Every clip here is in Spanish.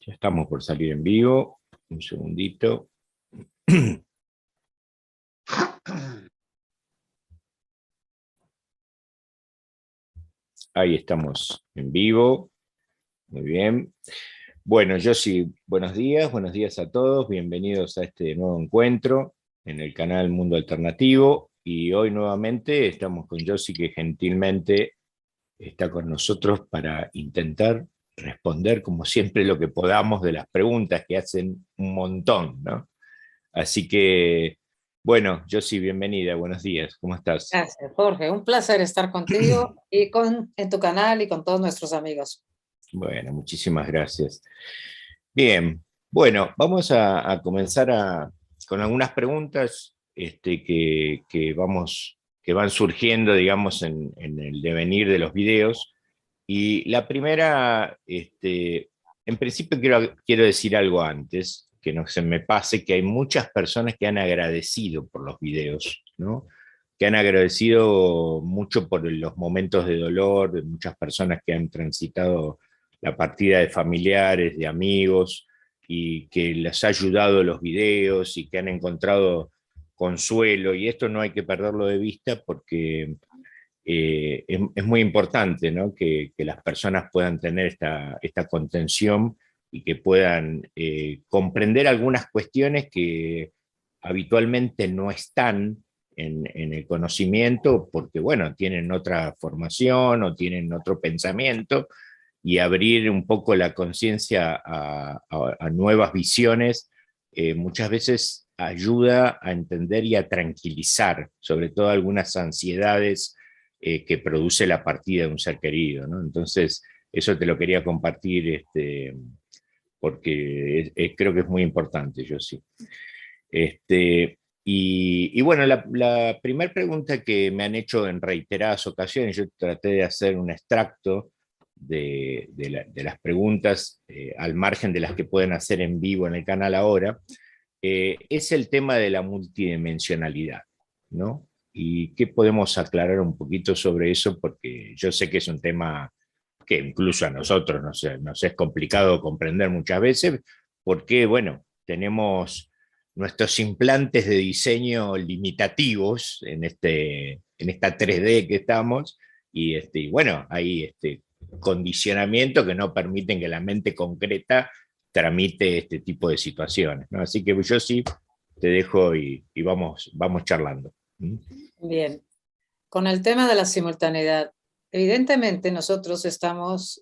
Ya estamos por salir en vivo. Un segundito. Ahí estamos en vivo. Muy bien. Bueno, Yossi, buenos días a todos. Bienvenidos a este nuevo encuentro en el canal Mundo Alternativo. Y hoy nuevamente estamos con Yossi, que gentilmente está con nosotros para intentar responder, como siempre, lo que podamos de las preguntas que hacen un montón, ¿no? Así que, bueno, Yossi, bienvenida, buenos días, ¿cómo estás? Gracias, Jorge. Un placer estar contigo y en tu canal y con todos nuestros amigos. Bueno, muchísimas gracias. Bien, bueno, vamos a comenzar con algunas preguntas que van surgiendo, digamos, en el devenir de los videos. Y la primera, en principio quiero decir algo antes, que no se me pase, que hay muchas personas que han agradecido por los videos, ¿no? Que han agradecido mucho por los momentos de dolor, de muchas personas que han transitado la partida de familiares, de amigos, y que les ha ayudado los videos y que han encontrado consuelo, y esto no hay que perderlo de vista porque es muy importante, ¿no? Que las personas puedan tener esta contención y que puedan comprender algunas cuestiones que habitualmente no están en el conocimiento porque, bueno, tienen otra formación o tienen otro pensamiento, y abrir un poco la conciencia a nuevas visiones muchas veces ayuda a entender y a tranquilizar, sobre todo algunas ansiedades que produce la partida de un ser querido, ¿no? Entonces, eso te lo quería compartir porque creo que es muy importante, yo sí. Y bueno, la primera pregunta que me han hecho en reiteradas ocasiones, yo traté de hacer un extracto de las preguntas, al margen de las que pueden hacer en vivo en el canal ahora, es el tema de la multidimensionalidad, ¿no? Y qué podemos aclarar un poquito sobre eso, porque yo sé que es un tema que incluso a nosotros nos es complicado comprender muchas veces, porque, bueno, tenemos nuestros implantes de diseño limitativos en esta 3D que estamos, y bueno, hay condicionamiento que no permiten que la mente concreta tramite este tipo de situaciones, ¿no? Así que yo sí te dejo y vamos charlando. ¿Mm? Bien, con el tema de la simultaneidad, evidentemente nosotros estamos,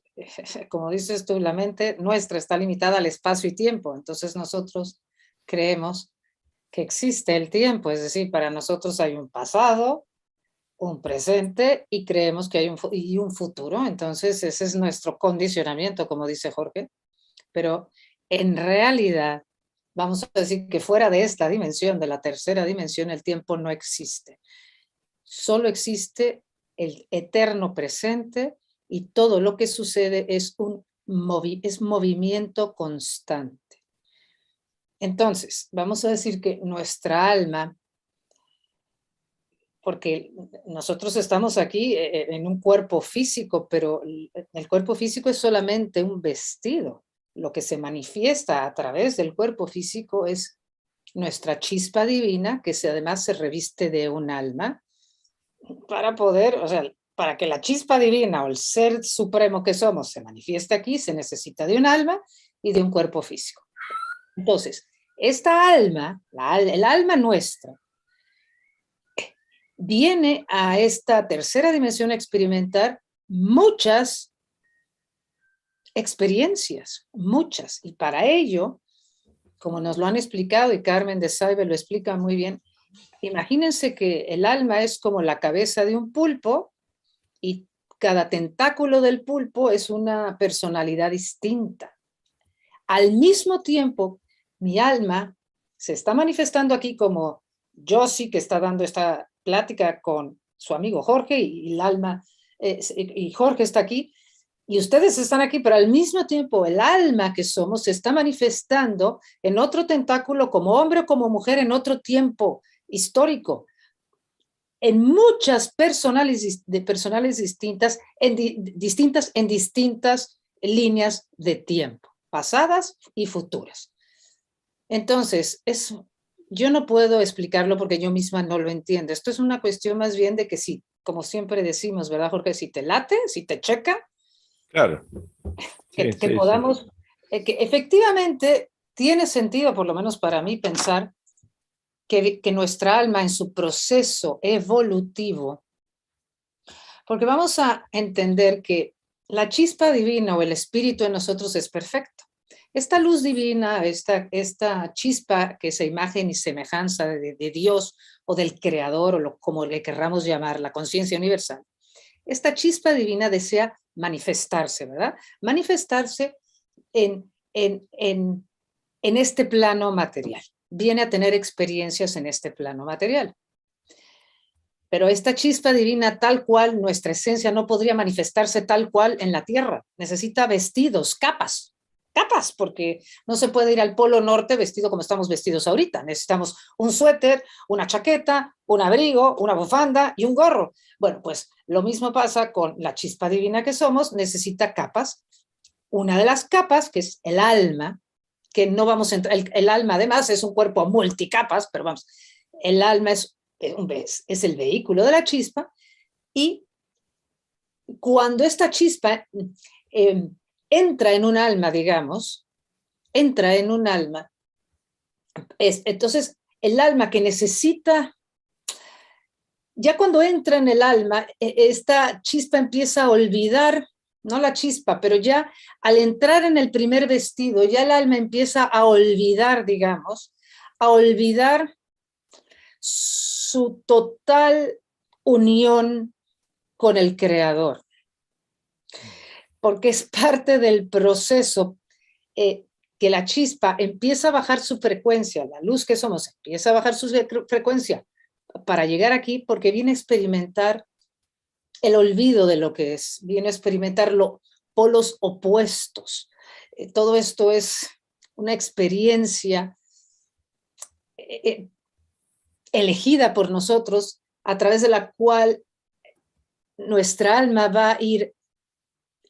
como dices tú, la mente nuestra está limitada al espacio y tiempo, entonces nosotros creemos que existe el tiempo, es decir, para nosotros hay un pasado, un presente y creemos que hay un futuro, entonces ese es nuestro condicionamiento, como dice Jorge. Pero en realidad, vamos a decir que fuera de esta dimensión, de la tercera dimensión, el tiempo no existe. Solo existe el eterno presente y todo lo que sucede es es movimiento constante. Entonces, vamos a decir que nuestra alma, porque nosotros estamos aquí en un cuerpo físico, pero el cuerpo físico es solamente un vestido. Lo que se manifiesta a través del cuerpo físico es nuestra chispa divina, que además se reviste de un alma, para poder, o sea, para que la chispa divina o el ser supremo que somos se manifieste aquí, se necesita de un alma y de un cuerpo físico. Entonces, esta alma, el alma nuestra, viene a esta tercera dimensión a experimentar muchas experiencias, muchas. Y para ello, como nos lo han explicado y Carmen de Saibe lo explica muy bien, imagínense que el alma es como la cabeza de un pulpo y cada tentáculo del pulpo es una personalidad distinta. Al mismo tiempo, mi alma se está manifestando aquí como Yossi, que está dando esta plática con su amigo Jorge, y el alma, y Jorge está aquí, y ustedes están aquí, pero al mismo tiempo el alma que somos se está manifestando en otro tentáculo como hombre o como mujer en otro tiempo histórico, en muchas personales distintas, distintas en distintas líneas de tiempo. pasadas y futuras. Entonces, yo no puedo explicarlo porque yo misma no lo entiendo. Esto es una cuestión más bien de que si, como siempre decimos, ¿verdad, Jorge? Si te late, si te checa, Claro. que, Sí, que sí, sí. podamos, que efectivamente tiene sentido, por lo menos para mí, pensar que nuestra alma en su proceso evolutivo, porque vamos a entender que la chispa divina o el espíritu en nosotros es perfecto. Esta luz divina, esta chispa que es imagen y semejanza de Dios o del Creador o como le querramos llamar, la conciencia universal, esta chispa divina desea manifestarse, ¿verdad? Manifestarse en este plano material. Viene a tener experiencias en este plano material. Pero esta chispa divina tal cual, nuestra esencia no podría manifestarse tal cual en la Tierra. Necesita vestidos, capas, porque no se puede ir al Polo Norte vestido como estamos vestidos ahorita. Necesitamos un suéter, una chaqueta, un abrigo, una bufanda y un gorro. Bueno, pues lo mismo pasa con la chispa divina que somos, necesita capas. Una de las capas, que es el alma, que no vamos a entrar, el alma además es un cuerpo multicapas, pero vamos, el alma es el vehículo de la chispa, y cuando esta chispa entra en un alma, digamos, entra en un alma, entonces el alma que necesita, ya cuando entra en el alma, esta chispa empieza a olvidar, no la chispa, pero ya al entrar en el primer vestido, ya el alma empieza a olvidar, digamos, a olvidar su total unión con el Creador, porque es parte del proceso que la chispa empieza a bajar su frecuencia, la luz que somos empieza a bajar su frecuencia para llegar aquí, porque viene a experimentar el olvido de lo que es, viene a experimentar los polos opuestos. Todo esto es una experiencia elegida por nosotros, a través de la cual nuestra alma va a ir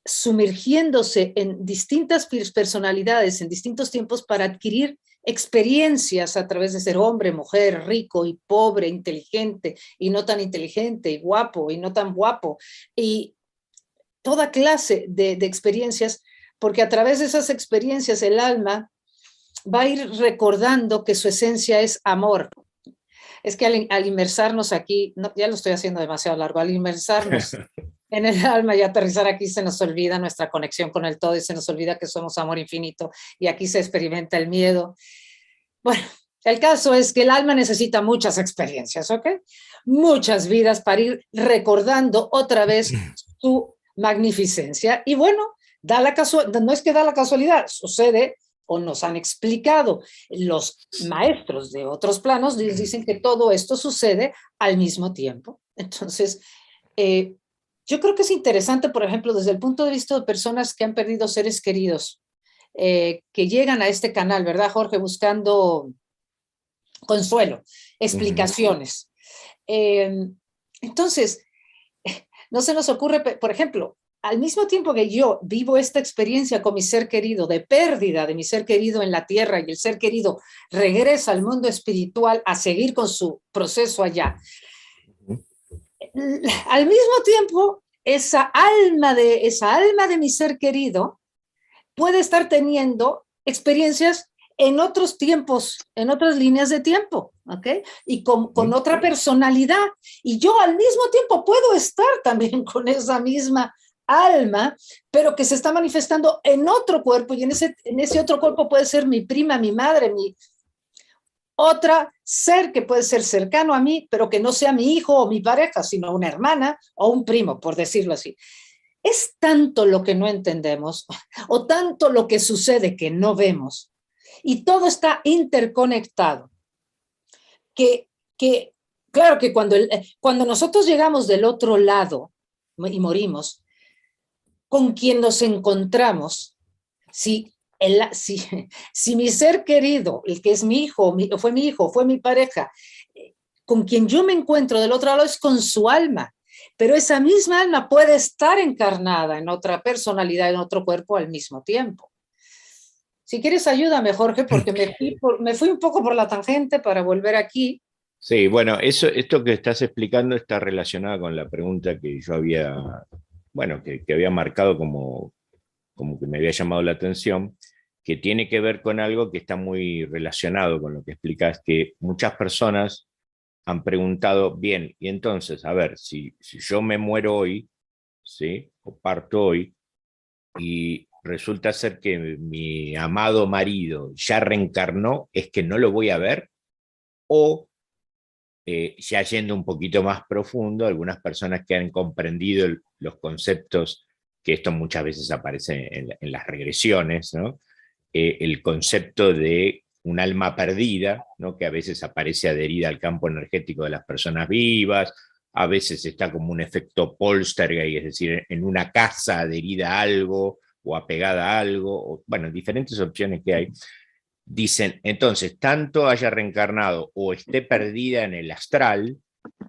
sumergiéndose en distintas personalidades, en distintos tiempos, para adquirir experiencias a través de ser hombre, mujer, rico y pobre, inteligente y no tan inteligente, y guapo y no tan guapo, y toda clase de experiencias, porque a través de esas experiencias el alma va a ir recordando que su esencia es amor. Es que al inmersarnos aquí, no, ya lo estoy haciendo demasiado largo, al inmersarnos en el alma y aterrizar aquí, se nos olvida nuestra conexión con el todo y se nos olvida que somos amor infinito, y aquí se experimenta el miedo. Bueno, el caso es que el alma necesita muchas experiencias, ¿ok? Muchas vidas para ir recordando otra vez su magnificencia. Y bueno, no es que da la casualidad, sucede, o nos han explicado los maestros de otros planos, dicen que todo esto sucede al mismo tiempo. Entonces, yo creo que es interesante, por ejemplo, desde el punto de vista de personas que han perdido seres queridos, que llegan a este canal, ¿verdad, Jorge? Buscando consuelo, explicaciones. Entonces, no se nos ocurre, por ejemplo, al mismo tiempo que yo vivo esta experiencia con mi ser querido, de pérdida de mi ser querido en la tierra, y el ser querido regresa al mundo espiritual a seguir con su proceso allá, al mismo tiempo, esa alma de mi ser querido puede estar teniendo experiencias en otros tiempos, en otras líneas de tiempo, ¿ok? Y con otra personalidad. Y yo al mismo tiempo puedo estar también con esa misma alma, pero que se está manifestando en otro cuerpo, y en ese otro cuerpo puede ser mi prima, mi madre, otra ser que puede ser cercano a mí, pero que no sea mi hijo o mi pareja, sino una hermana o un primo, por decirlo así. Es tanto lo que no entendemos, o tanto lo que sucede que no vemos, y todo está interconectado, que claro que cuando nosotros llegamos del otro lado y morimos, con quien nos encontramos, si mi ser querido, el que es mi hijo, fue mi pareja, con quien yo me encuentro del otro lado es con su alma, pero esa misma alma puede estar encarnada en otra personalidad, en otro cuerpo al mismo tiempo. Si quieres ayúdame, Jorge, porque me fui un poco por la tangente para volver aquí. Sí, bueno, esto que estás explicando está relacionado con la pregunta que yo había, bueno, que había marcado como que me había llamado la atención, que tiene que ver con algo que está muy relacionado con lo que explicas, que muchas personas han preguntado, bien, y entonces, a ver, si yo me muero hoy, ¿sí? O parto hoy, y resulta ser que mi amado marido ya reencarnó, ¿es que no lo voy a ver? O ya yendo un poquito más profundo, algunas personas que han comprendido los conceptos, que esto muchas veces aparece en las regresiones, ¿no? El concepto de un alma perdida, ¿no? Que a veces aparece adherida al campo energético de las personas vivas, a veces está como un efecto poltergeist, es decir, en una casa adherida a algo o apegada a algo, o, bueno, diferentes opciones que hay. Dicen, entonces, tanto haya reencarnado o esté perdida en el astral,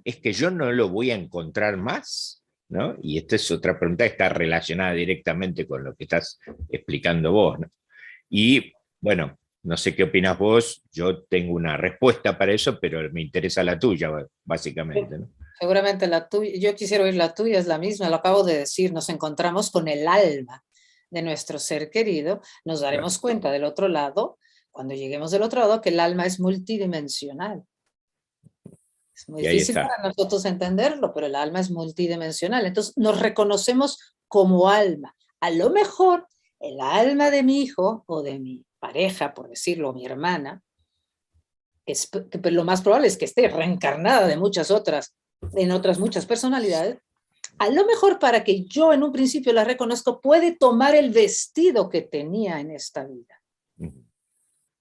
es que yo no lo voy a encontrar más, ¿no? Y esta es otra pregunta que está relacionada directamente con lo que estás explicando vos, ¿no? Y bueno, no sé qué opinas vos, yo tengo una respuesta para eso, pero me interesa la tuya, básicamente, ¿no? Seguramente la tuya, yo quisiera oír la tuya, es la misma, lo acabo de decir, nos encontramos con el alma de nuestro ser querido, nos Claro. daremos cuenta del otro lado, cuando lleguemos del otro lado, que el alma es multidimensional. Es muy Y ahí difícil está. para nosotros entenderlo, pero el alma es multidimensional. Entonces nos reconocemos como alma. A lo mejor el alma de mi hijo o de mi pareja, por decirlo, mi hermana, que lo más probable es que esté reencarnada de muchas otras, en otras muchas personalidades, a lo mejor para que yo en un principio la reconozco, puede tomar el vestido que tenía en esta vida.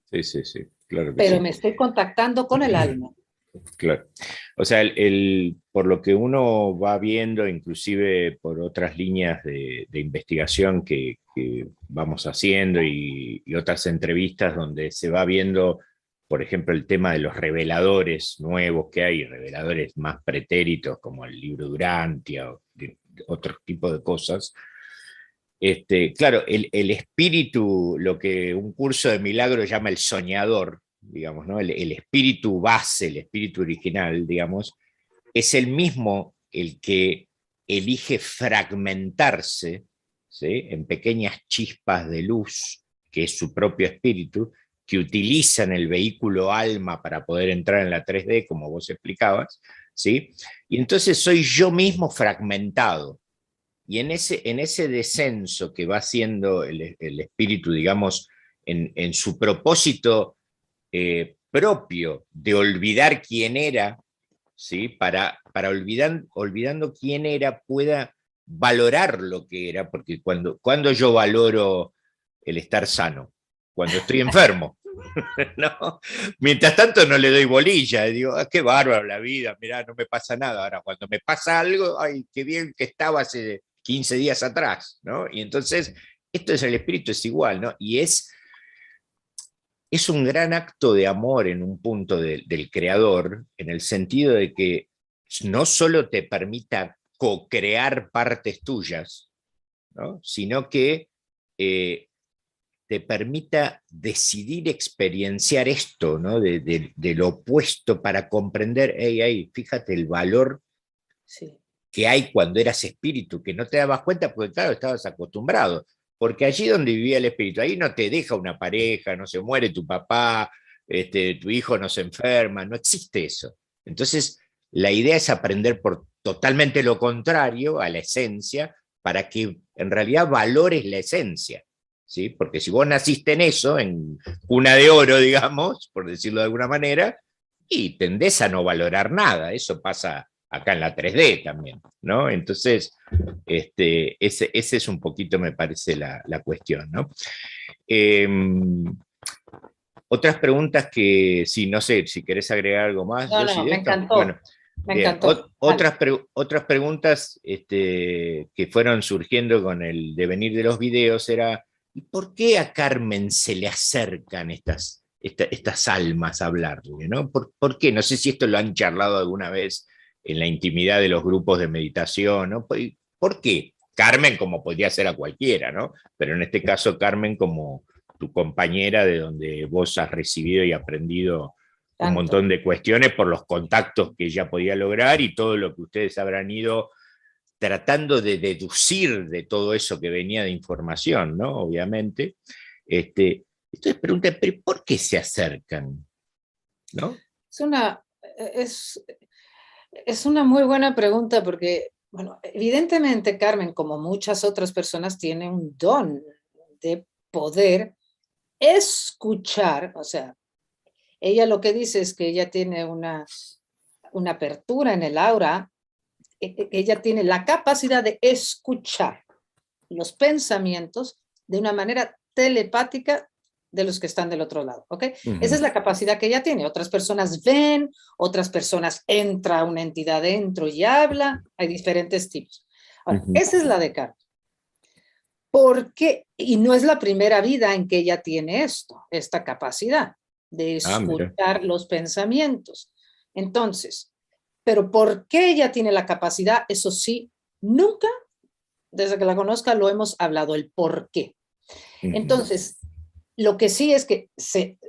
Sí, sí, sí, claro que Pero sí. me estoy contactando con el alma. Claro. O sea, por lo que uno va viendo, inclusive por otras líneas de investigación que vamos haciendo y otras entrevistas donde se va viendo, por ejemplo, el tema de los reveladores nuevos que hay, reveladores más pretéritos como el libro Durantia o otro tipo de cosas. Claro, el espíritu, lo que un curso de milagro llama el soñador, digamos, ¿no? El espíritu base, el espíritu original, digamos, es el mismo el que elige fragmentarse, ¿sí? En pequeñas chispas de luz, que es su propio espíritu, que utilizan el vehículo alma para poder entrar en la 3D, como vos explicabas, ¿sí? Y entonces soy yo mismo fragmentado. Y en ese descenso que va haciendo el espíritu, digamos, en su propósito propio de olvidar quién era, ¿sí? Para olvidando quién era, pueda valorar lo que era, porque cuando yo valoro el estar sano, cuando estoy enfermo, ¿no? Mientras tanto no le doy bolilla, digo, ah, qué bárbaro la vida, mirá, no me pasa nada. Ahora, cuando me pasa algo, ay, qué bien que estaba hace 15 días atrás, ¿no? Y entonces, esto es el espíritu, es igual, ¿no? Y es un gran acto de amor en un punto del creador, en el sentido de que no solo te permita co-crear partes tuyas, ¿no? Sino que eh, te permita decidir experienciar esto, ¿no? De lo opuesto para comprender, hey, hey, fíjate el valor Sí. que hay cuando eras espíritu, que no te dabas cuenta porque, claro, estabas acostumbrado. Porque allí donde vivía el espíritu, ahí no te deja una pareja, no se muere tu papá, tu hijo no se enferma, no existe eso. Entonces, la idea es aprender por totalmente lo contrario a la esencia, para que en realidad valores la esencia. ¿Sí? Porque si vos naciste en eso, en cuna de oro, digamos, por decirlo de alguna manera, y tendés a no valorar nada. Eso pasa acá en la 3D también, ¿no? Entonces, ese es un poquito, me parece, la cuestión, ¿no? Eh, Otras preguntas que, sí, no sé, si querés agregar algo más, No, Josie, no, de esto. Bueno, me bien, encantó. Vale. otras preguntas que fueron surgiendo con el devenir de los videos era, ¿y por qué a Carmen se le acercan estas almas a hablarle? ¿No? ¿Por qué? No sé si esto lo han charlado alguna vez en la intimidad de los grupos de meditación, ¿no? ¿Por qué? Carmen como podría ser a cualquiera, ¿no? Pero en este caso Carmen como tu compañera, de donde vos has recibido y aprendido un Tanto. montón de cuestiones por los contactos que ella podía lograr y todo lo que ustedes habrán ido tratando de deducir de todo eso que venía de información, ¿no? Obviamente. Entonces pregunta, ¿pero por qué se acercan? ¿No? Es una, es, es una muy buena pregunta porque, bueno, evidentemente Carmen, como muchas otras personas, tiene un don de poder escuchar, o sea, ella lo que dice es que ella tiene una apertura en el aura, ella tiene la capacidad de escuchar los pensamientos de una manera telepática de los que están del otro lado, ¿ok? Esa es la capacidad que ella tiene. Otras personas ven, otras personas entra una entidad dentro y habla, hay diferentes tipos. Ahora, esa es la de Carmen. ¿Por qué? Y no es la primera vida en que ella tiene esto, esta capacidad de escuchar los pensamientos. Entonces, pero ¿por qué ella tiene la capacidad? Eso sí, nunca, desde que la conozca, lo hemos hablado, el por qué. Entonces, lo que sí es que se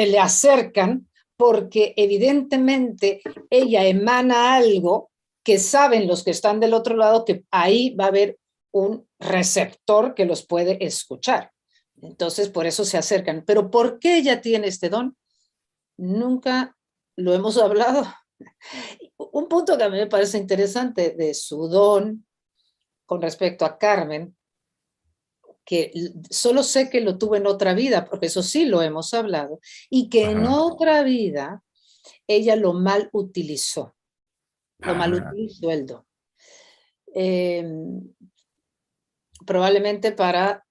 le acercan porque evidentemente ella emana algo que saben los que están del otro lado que ahí va a haber un receptor que los puede escuchar. Entonces, por eso se acercan. Pero ¿por qué ella tiene este don? Nunca lo hemos hablado. Un punto que a mí me parece interesante de su don con respecto a Carmen, que solo sé que lo tuvo en otra vida, porque eso sí lo hemos hablado, y que en otra vida ella lo mal utilizó el don. Probablemente para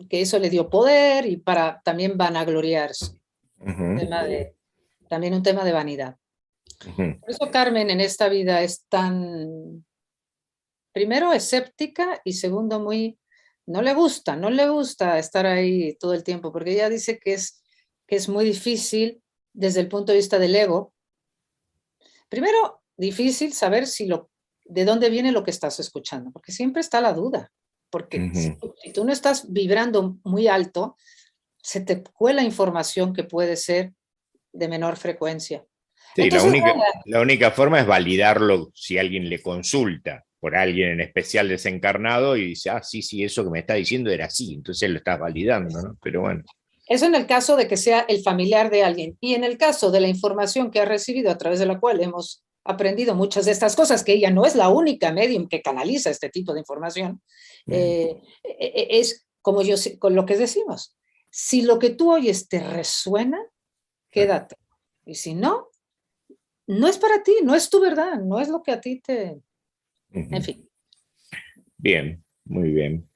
que eso le dio poder y para también vanagloriarse. También un tema de vanidad. Por eso Carmen en esta vida es tan, primero, escéptica y segundo, no le gusta estar ahí todo el tiempo, porque ella dice que es muy difícil desde el punto de vista del ego. Primero, difícil saber de dónde viene lo que estás escuchando, porque siempre está la duda, porque si tú no estás vibrando muy alto, se te cuela información que puede ser de menor frecuencia. Sí, Entonces, la única forma es validarlo si alguien le consulta por alguien en especial desencarnado y dice, sí, eso que me está diciendo era así, entonces lo estás validando, ¿no? Pero bueno. Eso en el caso de que sea el familiar de alguien. Y en el caso de la información que ha recibido a través de la cual hemos aprendido muchas de estas cosas, que ella no es la única medium que canaliza este tipo de información, es como con lo que decimos. Si lo que tú oyes te resuena, quédate. Y si no, no es para ti, no es tu verdad, no es lo que a ti te... En fin. Bien, muy bien.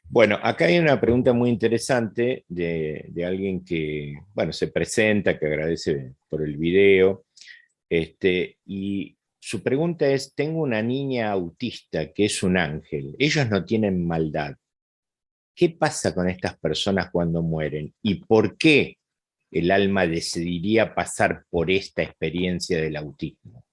Bueno, acá hay una pregunta muy interesante de alguien que, bueno, se presenta, que agradece por el video, y su pregunta es, tengo una niña autista que es un ángel, ellos no tienen maldad. ¿Qué pasa con estas personas cuando mueren? ¿Y por qué el alma decidiría pasar por esta experiencia del autismo?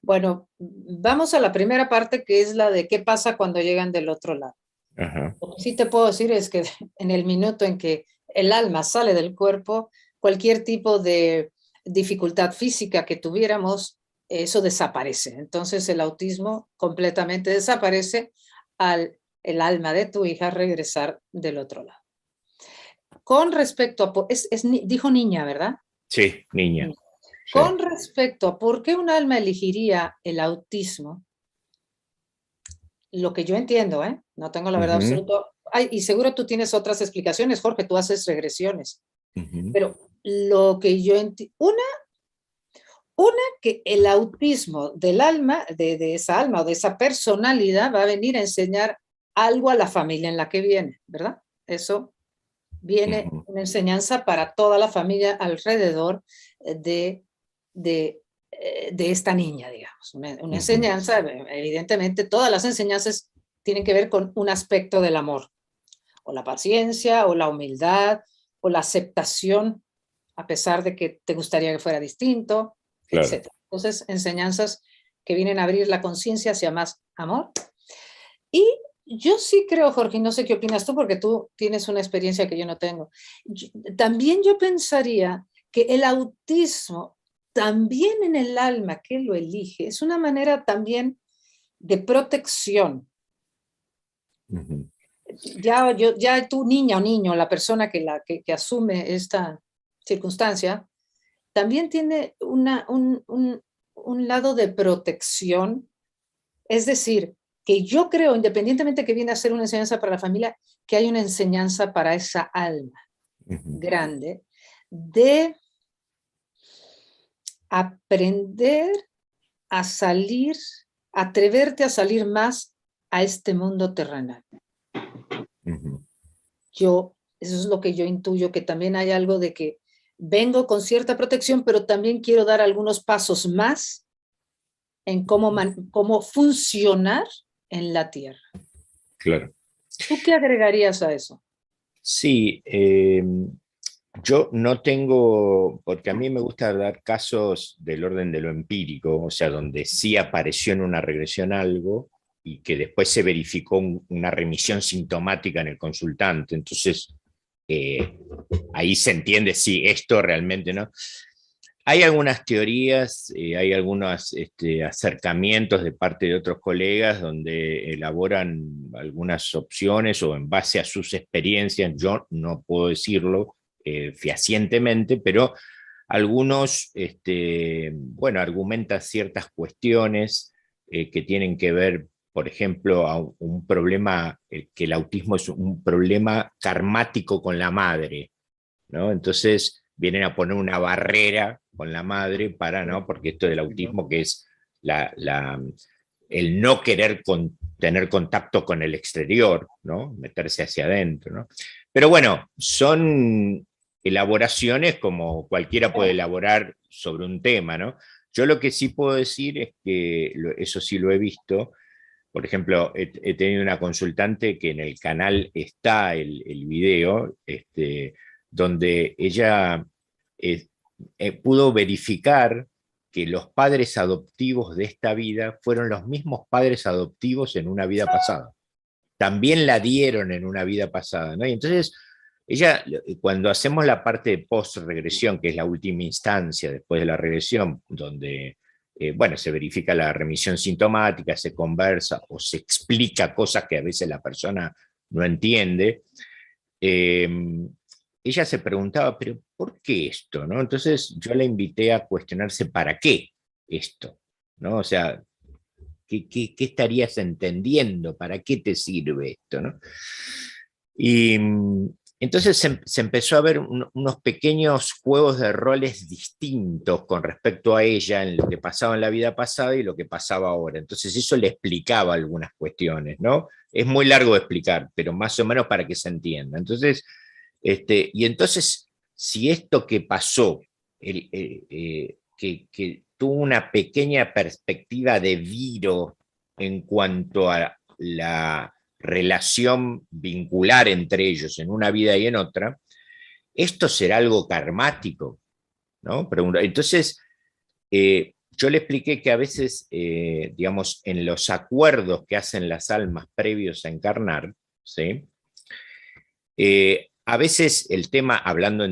Bueno, vamos a la primera parte, que es la de qué pasa cuando llegan del otro lado. Lo que sí te puedo decir es que en el minuto en que el alma sale del cuerpo, cualquier tipo de dificultad física que tuviéramos, eso desaparece. Entonces el autismo completamente desaparece al el alma de tu hija regresar del otro lado. Con respecto a... dijo niña, ¿verdad? Sí, niña. Con respecto a por qué un alma elegiría el autismo, lo que yo entiendo, no tengo la verdad absoluta, y seguro tú tienes otras explicaciones, Jorge, tú haces regresiones, pero lo que yo entiendo, una que el autismo del alma, de esa alma o de esa personalidad va a venir a enseñar algo a la familia en la que viene, ¿verdad? Eso viene una enseñanza para toda la familia alrededor de esta niña, digamos. Una enseñanza, evidentemente, todas las enseñanzas tienen que ver con un aspecto del amor, o la paciencia, o la humildad, o la aceptación, a pesar de que te gustaría que fuera distinto, etc. Entonces, enseñanzas que vienen a abrir la conciencia hacia más amor. Y Yo sí creo, Jorge, no sé qué opinas tú, porque tú tienes una experiencia que yo no tengo. También yo pensaría que el autismo, también en el alma que lo elige, es una manera también de protección. Ujú, Ya tú, niña o niño, la persona que asume esta circunstancia, también tiene un lado de protección. Es decir, que yo creo, independientemente que viene a ser una enseñanza para la familia, que hay una enseñanza para esa alma ujú, grande de aprender a salir, atreverte a salir más a este mundo terrenal. ujú. Eso es lo que yo intuyo, que también hay algo de que vengo con cierta protección, pero también quiero dar algunos pasos más en cómo funcionar en la tierra. Claro. ¿Tú qué agregarías a eso? Sí, yo no tengo, porque a mí me gusta dar casos del orden de lo empírico, o sea, donde sí apareció en una regresión algo y que después se verificó una remisión sintomática en el consultante. Entonces, eh, ahí se entiende si esto realmente no. Hay algunas teorías, hay algunos acercamientos de parte de otros colegas donde elaboran algunas opciones o en base a sus experiencias, yo no puedo decirlo fehacientemente, pero algunos, bueno, argumentan ciertas cuestiones que tienen que ver, por ejemplo, a un problema, que el autismo es un problema karmático con la madre, ¿no? Entonces vienen a poner una barrera con la madre para, ¿no? Porque esto del autismo que es el no querer tener contacto con el exterior, ¿no? Meterse hacia adentro, ¿no? Pero bueno, son elaboraciones como cualquiera puede elaborar sobre un tema, ¿no? Yo lo que sí puedo decir es que, eso sí lo he visto, por ejemplo, he tenido una consultante que en el canal está el video, donde ella eh, pudo verificar que los padres adoptivos de esta vida fueron los mismos padres adoptivos en una vida pasada. También la dieron en una vida pasada, ¿no? Y entonces, ella, cuando hacemos la parte de post-regresión, que es la última instancia después de la regresión, donde bueno, se verifica la remisión sintomática, se conversa o se explica cosas que a veces la persona no entiende, eh, ella se preguntaba, pero ¿por qué esto? ¿No? Entonces yo la invité a cuestionarse ¿para qué esto? ¿No? O sea, ¿qué estarías entendiendo? ¿Para qué te sirve esto? ¿No? Y entonces se empezó a ver unos pequeños juegos de roles distintos con respecto a ella en lo que pasaba en la vida pasada y lo que pasaba ahora. Entonces eso le explicaba algunas cuestiones, ¿no? Es muy largo de explicar, pero más o menos para que se entienda. Entonces, y entonces, si esto que pasó, que tuvo una pequeña perspectiva de viro en cuanto a la relación vincular entre ellos en una vida y en otra, esto será algo karmático, ¿no? Entonces, yo le expliqué que a veces, digamos, en los acuerdos que hacen las almas previos a encarnar, ¿sí? A veces el tema, hablando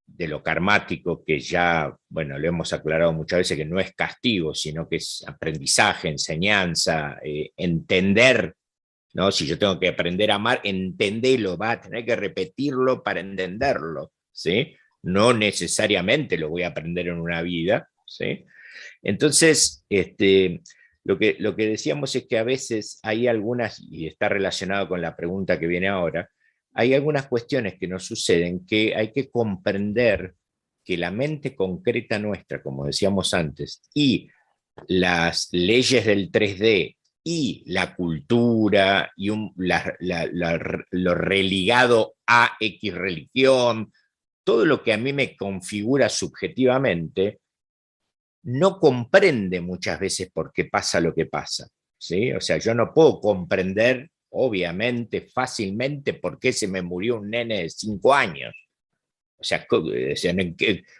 de lo karmático, que ya, bueno, lo hemos aclarado muchas veces, que no es castigo, sino que es aprendizaje, enseñanza, entender, ¿no? Si yo tengo que aprender a amar, entenderlo, va a tener que repetirlo para entenderlo, ¿sí? No necesariamente lo voy a aprender en una vida, ¿sí? Entonces, lo que decíamos es que a veces hay algunas, y está relacionado con la pregunta que viene ahora, hay algunas cuestiones que nos suceden que hay que comprender que la mente concreta nuestra, como decíamos antes, y las leyes del 3D y la cultura y lo religado a X religión, todo lo que a mí me configura subjetivamente, no comprende muchas veces por qué pasa lo que pasa, ¿sí? O sea, yo no puedo comprender, obviamente, fácilmente por qué se me murió un nene de 5 años. O sea,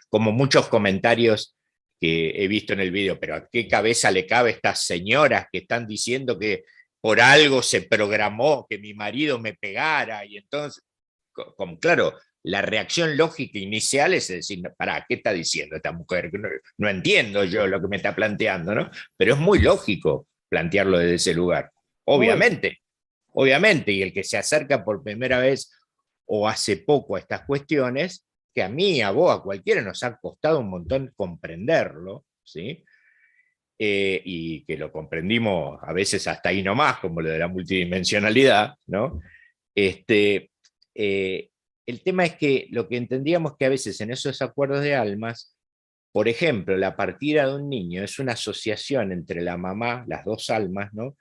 como muchos comentarios que he visto en el video, pero ¿a qué cabeza le cabe a estas señoras que están diciendo que por algo se programó que mi marido me pegara, y entonces, como, claro, la reacción lógica inicial es decir, pará, ¿qué está diciendo esta mujer? No, no entiendo yo lo que me está planteando, ¿no? Pero es muy lógico plantearlo desde ese lugar, Muy. obviamente, obviamente, y el que se acerca por primera vez o hace poco a estas cuestiones, que a mí, a vos, a cualquiera nos ha costado un montón comprenderlo, ¿sí? Y que lo comprendimos a veces hasta ahí nomás, como lo de la multidimensionalidad, ¿no? Este, eh, el tema es que lo que entendíamos que a veces en esos acuerdos de almas, por ejemplo, la partida de un niño es una asociación entre la mamá, las dos almas, ¿no?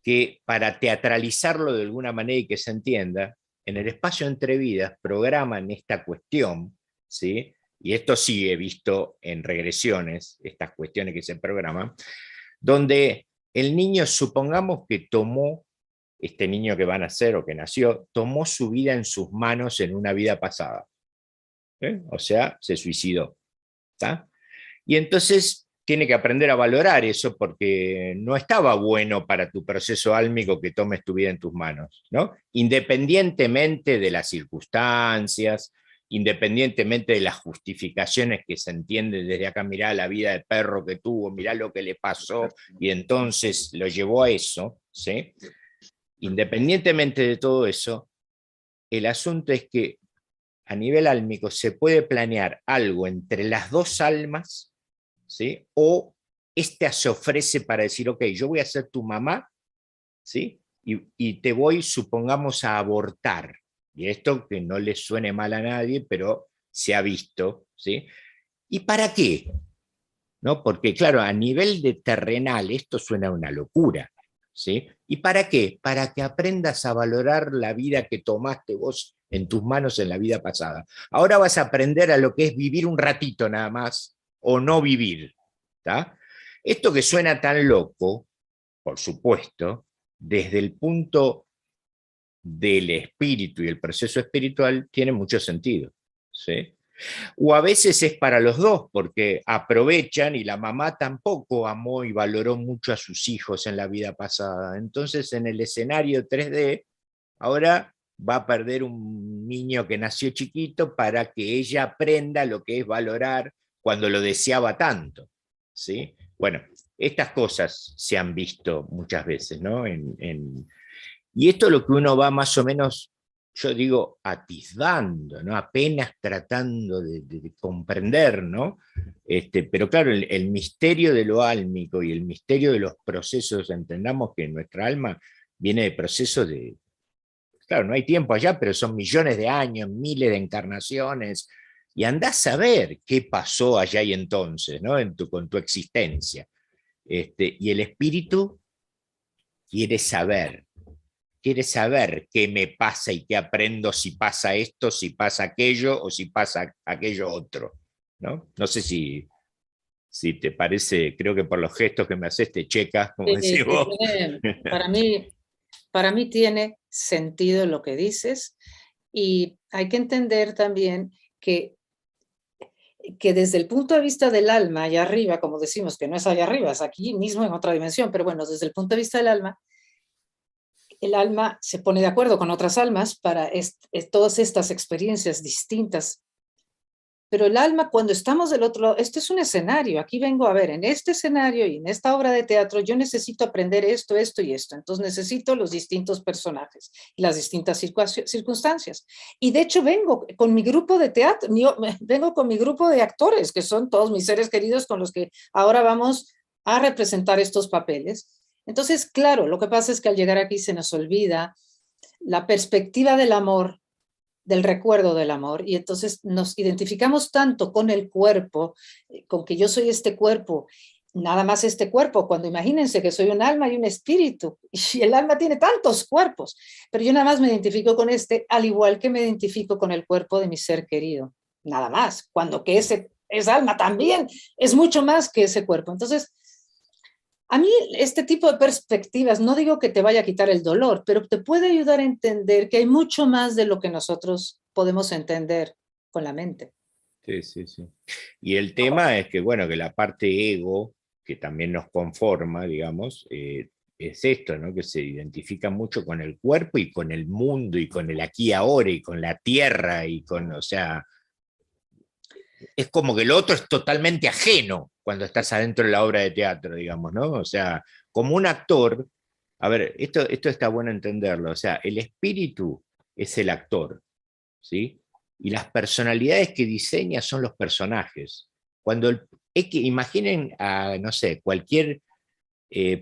Que para teatralizarlo de alguna manera y que se entienda, en el espacio entre vidas programan esta cuestión, ¿sí? Y esto sí he visto en regresiones, estas cuestiones que se programan, donde el niño, supongamos que tomó, este niño que va a nacer o que nació, tomó su vida en sus manos en una vida pasada. O sea, se suicidó. ¿Tá? Y entonces tiene que aprender a valorar eso porque no estaba bueno para tu proceso álmico que tomes tu vida en tus manos, ¿no? Independientemente de las circunstancias, independientemente de las justificaciones que se entienden desde acá, mirá la vida de perro que tuvo, mirá lo que le pasó, y entonces lo llevó a eso, ¿sí? Independientemente de todo eso, el asunto es que a nivel álmico se puede planear algo entre las dos almas, ¿sí? O esta se ofrece para decir, ok, yo voy a ser tu mamá, ¿sí? Y te voy, supongamos, a abortar. Y esto que no le suene mal a nadie, pero se ha visto, ¿sí? ¿Y para qué? ¿No? Porque claro, a nivel de terrenal esto suena una locura, ¿sí? ¿Y para qué? Para que aprendas a valorar la vida que tomaste vos en tus manos en la vida pasada. Ahora vas a aprender a lo que es vivir un ratito nada más o no vivir, ¿tá? Esto que suena tan loco, por supuesto, desde el punto del espíritu y el proceso espiritual tiene mucho sentido, ¿sí? O a veces es para los dos, porque aprovechan y la mamá tampoco amó y valoró mucho a sus hijos en la vida pasada. Entonces en el escenario 3D, ahora va a perder un niño que nació chiquito para que ella aprenda lo que es valorar cuando lo deseaba tanto. ¿Sí? Bueno, estas cosas se han visto muchas veces, ¿no? Y esto es lo que uno va más o menos, yo digo, atisbando, ¿no? Apenas tratando de comprender, ¿no? Pero claro, el misterio de lo álmico y el misterio de los procesos, entendamos que nuestra alma viene de procesos de, claro, no hay tiempo allá, pero son millones de años, miles de encarnaciones, y andás a ver qué pasó allá y entonces, ¿no? Con tu existencia. Y el espíritu quiere saber, qué me pasa y qué aprendo si pasa esto, si pasa aquello o si pasa aquello otro. ¿No? No sé si te parece, creo que por los gestos que me haces te checas, como decís Sí, vos. para mí tiene sentido lo que dices y hay que entender también que desde el punto de vista del alma, allá arriba, como decimos, que no es allá arriba, es aquí mismo en otra dimensión, pero bueno, desde el punto de vista del alma, el alma se pone de acuerdo con otras almas para todas estas experiencias distintas. Pero el alma, cuando estamos del otro lado, este es un escenario, aquí vengo a ver, en este escenario y en esta obra de teatro, yo necesito aprender esto, esto y esto. Entonces necesito los distintos personajes y las distintas circunstancias. Y de hecho vengo con mi grupo de teatro, vengo con mi grupo de actores, que son todos mis seres queridos con los que ahora vamos a representar estos papeles. Entonces, claro, lo que pasa es que al llegar aquí se nos olvida la perspectiva del amor, del recuerdo del amor, y entonces nos identificamos tanto con el cuerpo, con que yo soy este cuerpo, nada más este cuerpo, cuando imagínense que soy un alma y un espíritu, y el alma tiene tantos cuerpos, pero yo nada más me identifico con este, al igual que me identifico con el cuerpo de mi ser querido, nada más, cuando que ese alma también es mucho más que ese cuerpo. Entonces, a mí este tipo de perspectivas, no digo que te vaya a quitar el dolor, pero te puede ayudar a entender que hay mucho más de lo que nosotros podemos entender con la mente. Sí, sí, sí. Y el tema es que, bueno, que la parte ego, que también nos conforma, digamos, es esto, ¿no? Que se identifica mucho con el cuerpo y con el mundo y con el aquí y ahora y con la tierra y con, o sea, es como que el otro es totalmente ajeno cuando estás adentro de la obra de teatro, digamos, ¿no? O sea, como un actor, a ver, esto está bueno entenderlo, o sea, el espíritu es el actor, ¿sí? Y las personalidades que diseña son los personajes. Cuando es que imaginen a, no sé, cualquier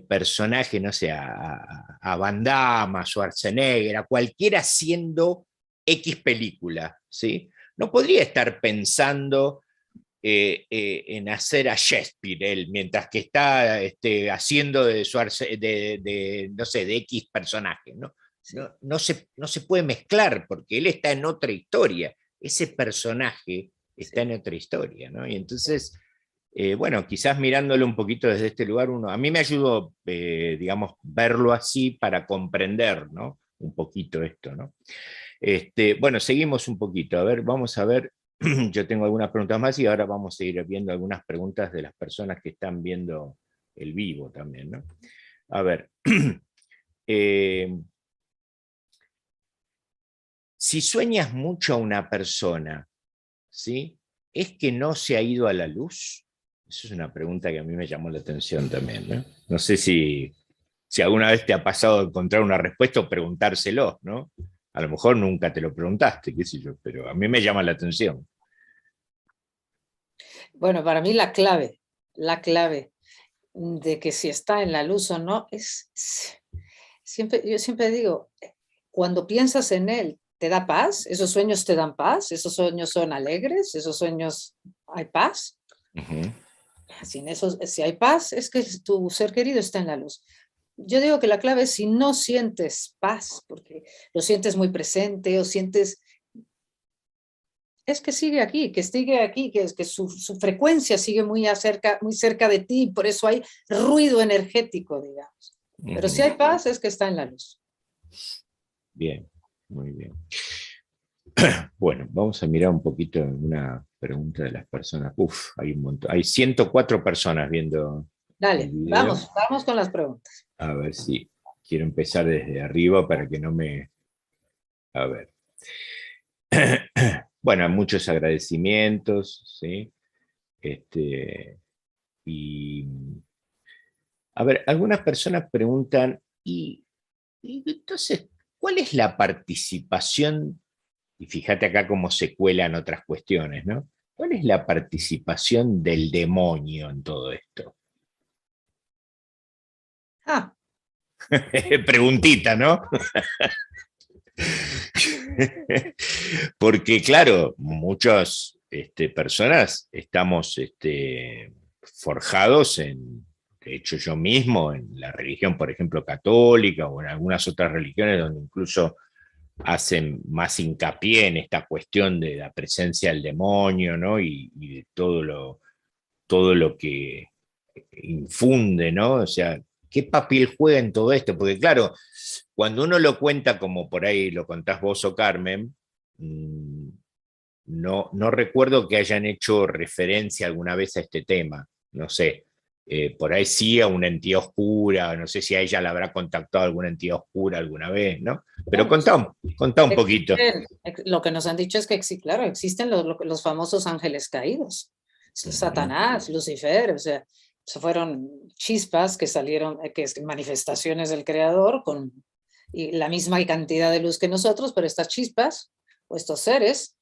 personaje, no sé, a Van Damme, a Schwarzenegger, a cualquiera haciendo X película, ¿sí? No podría estar pensando en hacer a Shakespeare él, mientras que está haciendo no sé, de X personaje, ¿no? No se puede mezclar porque él está en otra historia, ese personaje está Sí, en otra historia, ¿no? Y entonces, bueno, quizás mirándolo un poquito desde este lugar, a mí me ayudó, digamos, verlo así para comprender, ¿no? Un poquito esto, ¿no? Bueno, seguimos un poquito, a ver, vamos a ver, yo tengo algunas preguntas más y ahora vamos a ir viendo algunas preguntas de las personas que están viendo el vivo también, ¿no? A ver, eh, si sueñas mucho a una persona, ¿sí? ¿Es que no se ha ido a la luz? Esa es una pregunta que a mí me llamó la atención también, ¿no? No sé si alguna vez te ha pasado encontrar una respuesta o preguntárselo, ¿no? A lo mejor nunca te lo preguntaste, qué sé yo, pero a mí me llama la atención. bueno, para mí la clave de que si está en la luz o no siempre, yo siempre digo, cuando piensas en él, ¿te da paz? ¿Esos sueños te dan paz? ¿Esos sueños son alegres? ¿Esos sueños hay paz? Ujú. Sin eso, si hay paz, es que tu ser querido está en la luz. Yo digo que la clave es si no sientes paz, porque lo sientes muy presente o sientes, es que sigue aquí, que es que su frecuencia sigue muy cerca de ti, por eso hay ruido energético, digamos. Pero si Ujú. hay paz, es que está en la luz. Bien, muy bien. Bueno, vamos a mirar un poquito una pregunta de las personas. Uf, hay un montón. Hay 104 personas viendo el Dale, video. vamos con las preguntas. A ver si quiero empezar desde arriba para que no me... A ver. Bueno, muchos agradecimientos, ¿sí? Y, a ver, algunas personas preguntan, y entonces, ¿cuál es la participación? Y fíjate acá cómo se cuelan otras cuestiones, ¿no? ¿Cuál es la participación del demonio en todo esto? Ah, Preguntita, ¿no? Porque, claro, muchas personas estamos forjados de hecho yo mismo, en la religión, por ejemplo, católica o en algunas otras religiones donde incluso hacen más hincapié en esta cuestión de la presencia del demonio, ¿no? Y de todo lo que infunde, ¿no? O sea, ¿qué papel juega en todo esto? Porque claro, cuando uno lo cuenta como por ahí lo contás vos o Carmen, no recuerdo que hayan hecho referencia alguna vez a este tema, no sé. Por ahí sí a una entidad oscura, no sé si a ella la habrá contactado alguna entidad oscura alguna vez, ¿no? Pero bueno, sí. contá un poquito. Lo que nos han dicho es que claro, existen los famosos ángeles caídos, Ujú, Satanás, Lucifer, o sea, se fueron chispas que salieron, que es manifestaciones del creador con y la misma cantidad de luz que nosotros, pero estas chispas o estos seres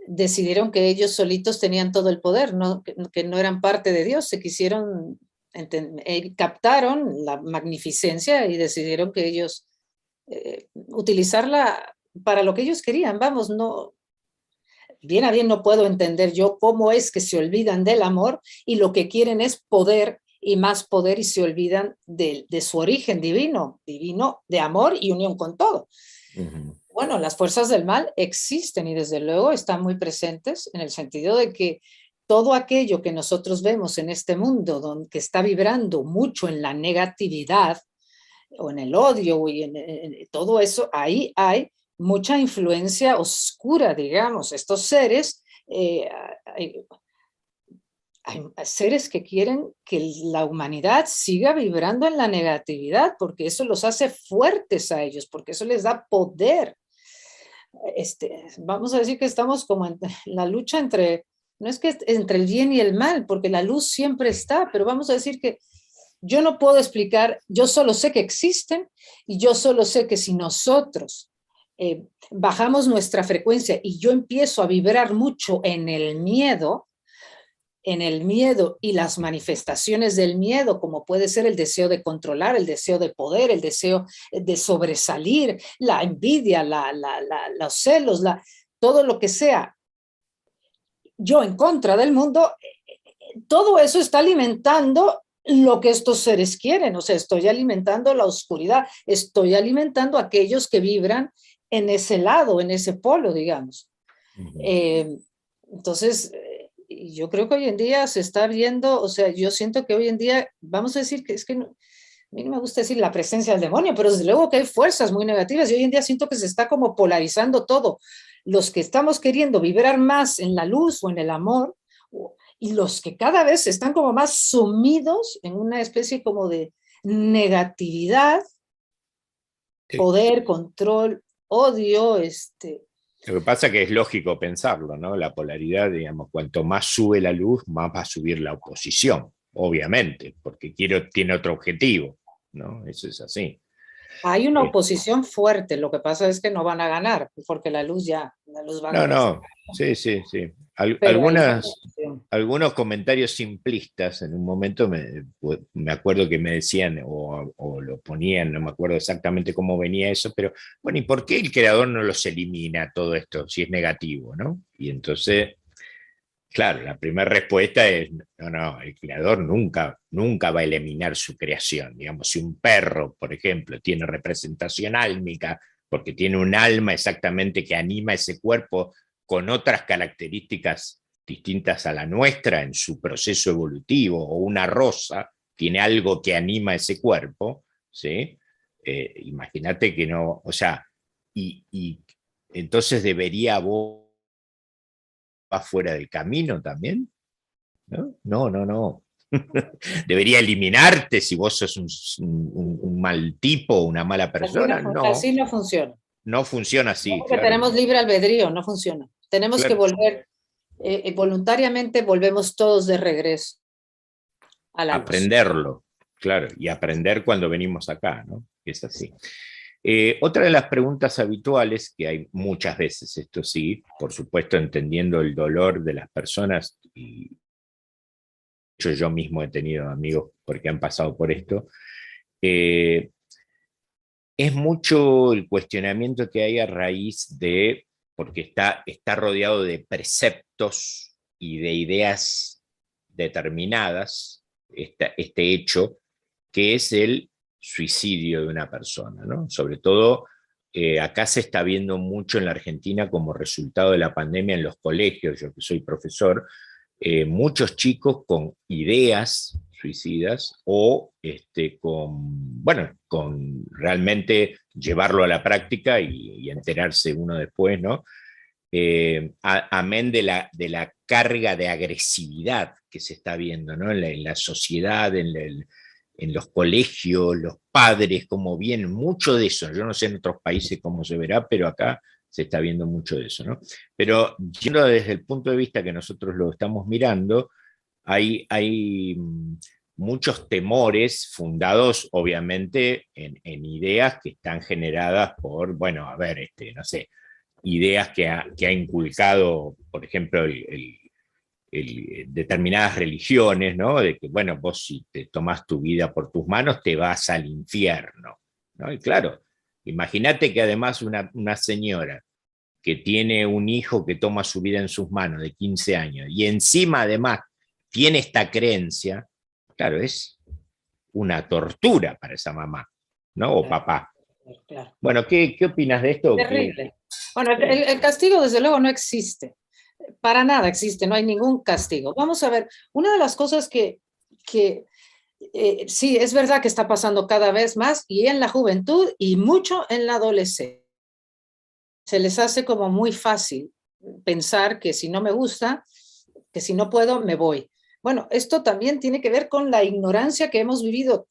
decidieron que ellos solitos tenían todo el poder, no, que no eran parte de Dios, se quisieron, captaron la magnificencia y decidieron que ellos utilizarla para lo que ellos querían, vamos, no, bien a bien no puedo entender yo cómo es que se olvidan del amor y lo que quieren es poder y más poder y se olvidan de su origen divino, divino de amor y unión con todo. ujú. Bueno, las fuerzas del mal existen y desde luego están muy presentes en el sentido de que todo aquello que nosotros vemos en este mundo donde, que está vibrando mucho en la negatividad o en el odio y en todo eso, ahí hay mucha influencia oscura, digamos. Estos seres hay seres que quieren que la humanidad siga vibrando en la negatividad, porque eso los hace fuertes a ellos, porque eso les da poder. Vamos a decir que estamos como en la lucha entre, no es que entre el bien y el mal, porque la luz siempre está, pero vamos a decir que yo no puedo explicar, yo solo sé que existen y yo solo sé que si nosotros bajamos nuestra frecuencia y yo empiezo a vibrar mucho en el miedo y las manifestaciones del miedo, como puede ser el deseo de controlar, el deseo de poder, el deseo de sobresalir, la envidia, los celos, todo lo que sea, yo en contra del mundo, todo eso está alimentando lo que estos seres quieren. O sea, estoy alimentando la oscuridad, estoy alimentando a aquellos que vibran en ese lado, en ese polo, digamos. Entonces, yo creo que hoy en día se está viendo, o sea, yo siento que hoy en día, vamos a decir que es que no, a mí no me gusta decir la presencia del demonio, pero desde luego que hay fuerzas muy negativas y hoy en día siento que se está como polarizando todo. Los que estamos queriendo vibrar más en la luz o en el amor, y los que cada vez están como más sumidos en una especie como de negatividad, poder, control, odio, Lo que pasa es que es lógico pensarlo, ¿no? La polaridad, digamos, cuanto más sube la luz, más va a subir la oposición, obviamente, porque tiene otro objetivo, ¿no? Eso es así. Hay una oposición fuerte, lo que pasa es que no van a ganar, porque la luz va a No, comenzar. no, sí, sí, sí. Pero hay una oposición. Algunos comentarios simplistas, en un momento me acuerdo que me decían, o lo ponían, no me acuerdo exactamente cómo venía eso, pero bueno, ¿y por qué el creador no los elimina todo esto si es negativo, ¿no? Y entonces, claro, la primera respuesta es, no, no, el creador nunca va a eliminar su creación. Digamos, si un perro, por ejemplo, tiene representación álmica, porque tiene un alma exactamente que anima ese cuerpo con otras características distintas a la nuestra en su proceso evolutivo, o una rosa tiene algo que anima ese cuerpo, ¿sí? Imagínate que no, o sea, y entonces debería vos va fuera del camino también, ¿no? No, no, no. Debería eliminarte si vos sos un mal tipo, una mala persona. No, Así no funciona. no funciona No, así, porque claro. tenemos libre albedrío, no funciona. Tenemos que Claro, volver, voluntariamente volvemos todos de regreso a la luz. aprenderlo, claro, y aprender cuando venimos acá, ¿no? Es así. Otra de las preguntas habituales, que hay muchas veces, esto sí, por supuesto entendiendo el dolor de las personas, y yo mismo he tenido amigos porque han pasado por esto, eh, es mucho el cuestionamiento que hay a raíz de, porque está rodeado de preceptos y de ideas determinadas, este hecho, que es el suicidio de una persona, ¿no? Sobre todo, acá se está viendo mucho en la Argentina como resultado de la pandemia en los colegios, yo que soy profesor, muchos chicos con ideas suicidas o bueno, con realmente llevarlo a la práctica y enterarse uno después, ¿no? Amén de la carga de agresividad que se está viendo, ¿no? En la sociedad, en los colegios, los padres, como bien, mucho de eso. Yo no sé en otros países cómo se verá, pero acá se está viendo mucho de eso, ¿no? Pero yendo desde el punto de vista que nosotros lo estamos mirando, hay muchos temores fundados, obviamente, en ideas que están generadas por, bueno, a ver, no sé, ideas que ha inculcado, por ejemplo, determinadas religiones, ¿no? De que, bueno, vos si te tomás tu vida por tus manos, te vas al infierno, ¿no? Y claro, imagínate que además una señora que tiene un hijo que toma su vida en sus manos de 15 años y encima además tiene esta creencia, claro, es una tortura para esa mamá, ¿no? O Claro, papá. claro. Bueno, ¿qué opinas de esto? Terrible. Bueno, el castigo desde luego no existe. Para nada existe, no hay ningún castigo. Vamos a ver, una de las cosas que sí, es verdad que está pasando cada vez más y en la juventud y mucho en la adolescencia. Se les hace como muy fácil pensar que si no me gusta, que si no puedo, me voy. Bueno, esto también tiene que ver con la ignorancia que hemos vivido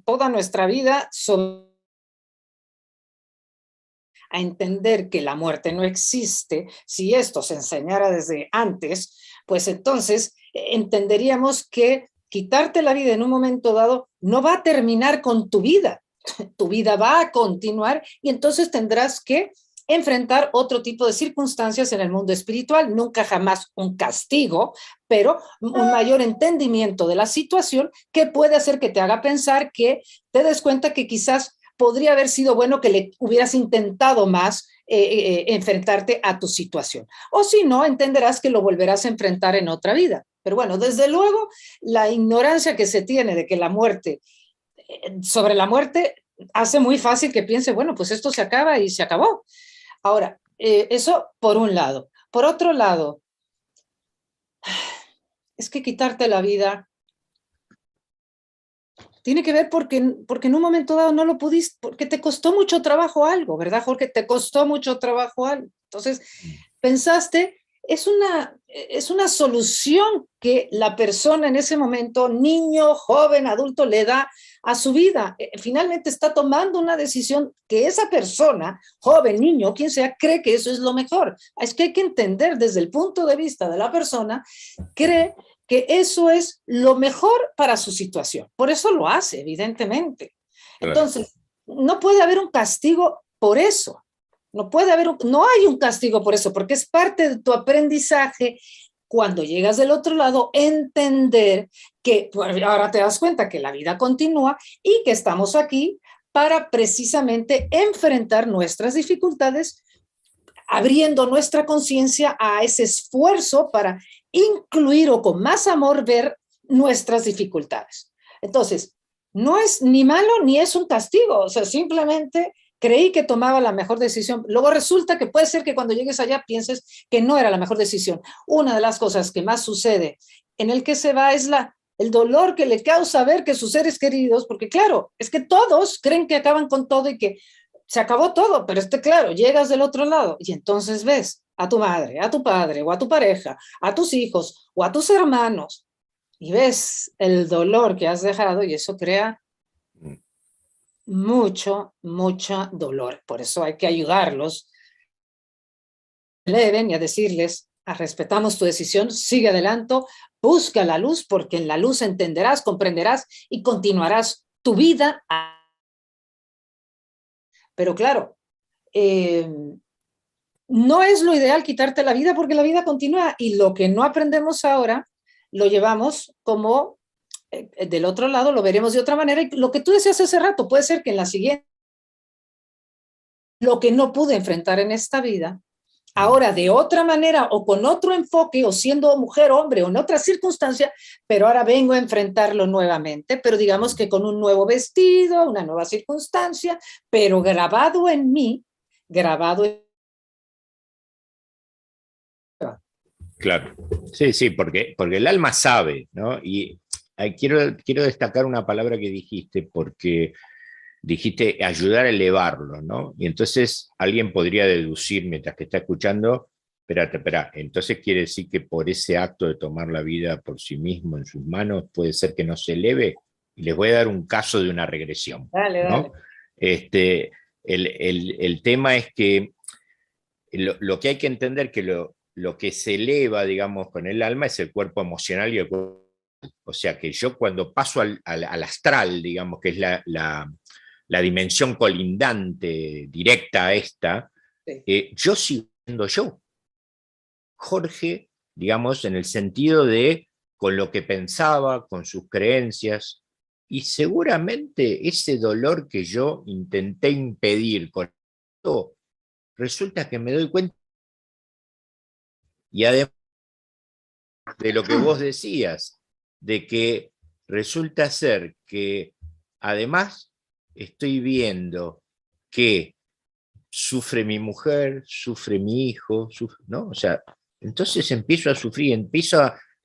toda nuestra vida sobre a entender que la muerte no existe. Si esto se enseñara desde antes, pues entonces entenderíamos que quitarte la vida en un momento dado no va a terminar con tu vida. Tu vida va a continuar y entonces tendrás que enfrentar otro tipo de circunstancias en el mundo espiritual, nunca jamás un castigo, pero un mayor entendimiento de la situación que puede hacer que te haga pensar, que te des cuenta que quizás podría haber sido bueno que le hubieras intentado más enfrentarte a tu situación. O si no, entenderás que lo volverás a enfrentar en otra vida. Pero bueno, desde luego, la ignorancia que se tiene de que la muerte, sobre la muerte, hace muy fácil que piense, bueno, pues esto se acaba y se acabó. Ahora, eso por un lado. Por otro lado, es que quitarte la vida tiene que ver porque en un momento dado no lo pudiste, porque te costó mucho trabajo algo, ¿verdad, Jorge? Te costó mucho trabajo algo. Entonces, pensaste, es una solución que la persona en ese momento, niño, joven, adulto, le da a su vida. Finalmente está tomando una decisión que esa persona, joven, niño, quien sea, cree que eso es lo mejor. Es que hay que entender desde el punto de vista de la persona, cree que eso es lo mejor para su situación. Por eso lo hace, evidentemente. Claro. Entonces, no puede haber un castigo por eso. No hay un castigo por eso, porque es parte de tu aprendizaje cuando llegas del otro lado, entender que ahora te das cuenta que la vida continúa y que estamos aquí para precisamente enfrentar nuestras dificultades, abriendo nuestra conciencia a ese esfuerzo para incluir o con más amor ver nuestras dificultades. Entonces, no es ni malo ni es un castigo, o sea, simplemente creí que tomaba la mejor decisión. Luego resulta que puede ser que cuando llegues allá pienses que no era la mejor decisión. Una de las cosas que más sucede en el que se va es el dolor que le causa ver que sus seres queridos, porque claro, es que todos creen que acaban con todo y que se acabó todo, pero claro, llegas del otro lado y entonces ves a tu madre, a tu padre o a tu pareja, a tus hijos o a tus hermanos y ves el dolor que has dejado y eso crea mucho dolor. Por eso hay que ayudarlos, leven y a decirles, respetamos tu decisión, sigue adelante, busca la luz porque en la luz entenderás, comprenderás y continuarás tu vida. Pero claro, no es lo ideal quitarte la vida porque la vida continúa y lo que no aprendemos ahora lo llevamos como del otro lado, lo veremos de otra manera y lo que tú decías hace rato, puede ser que en la siguiente, lo que no pude enfrentar en esta vida, ahora de otra manera o con otro enfoque o siendo mujer, hombre o en otra circunstancia, pero ahora vengo a enfrentarlo nuevamente, pero digamos que con un nuevo vestido, una nueva circunstancia, pero grabado en mí, grabado en... Claro, sí, sí, porque el alma sabe, ¿no? Y quiero destacar una palabra que dijiste, porque dijiste ayudar a elevarlo, ¿no? Y entonces alguien podría deducir mientras que está escuchando, espérate, espera, entonces quiere decir que por ese acto de tomar la vida por sí mismo en sus manos puede ser que no se eleve. Y les voy a dar un caso de una regresión, Dale, ¿no? dale. Este, el tema es que lo que hay que entender que lo que se eleva, digamos, con el alma es el cuerpo emocional y el cuerpo. O sea que yo cuando paso al astral, digamos, que es la dimensión colindante directa a esta, Sí, yo sigo siendo yo, Jorge, digamos, en el sentido de con lo que pensaba, con sus creencias, y seguramente ese dolor que yo intenté impedir con esto, resulta que me doy cuenta, y además de lo que vos decías, de que resulta ser que además estoy viendo que sufre mi mujer, sufre mi hijo, ¿no? O sea, entonces empiezo a sufrir,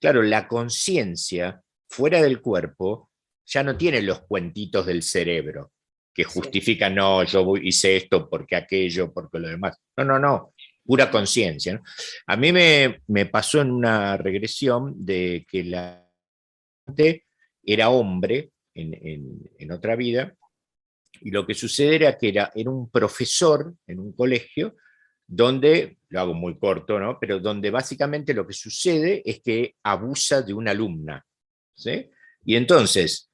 claro, la conciencia fuera del cuerpo ya no tiene los cuentitos del cerebro que sí. justifican, no, hice esto porque aquello, porque lo demás. No, no, no, pura conciencia, ¿no? A mí me pasó en una regresión de que era hombre en otra vida, y lo que sucede era que era un profesor en un colegio donde, lo hago muy corto, ¿no? Pero donde básicamente lo que sucede es que abusa de una alumna, ¿sí? Y entonces,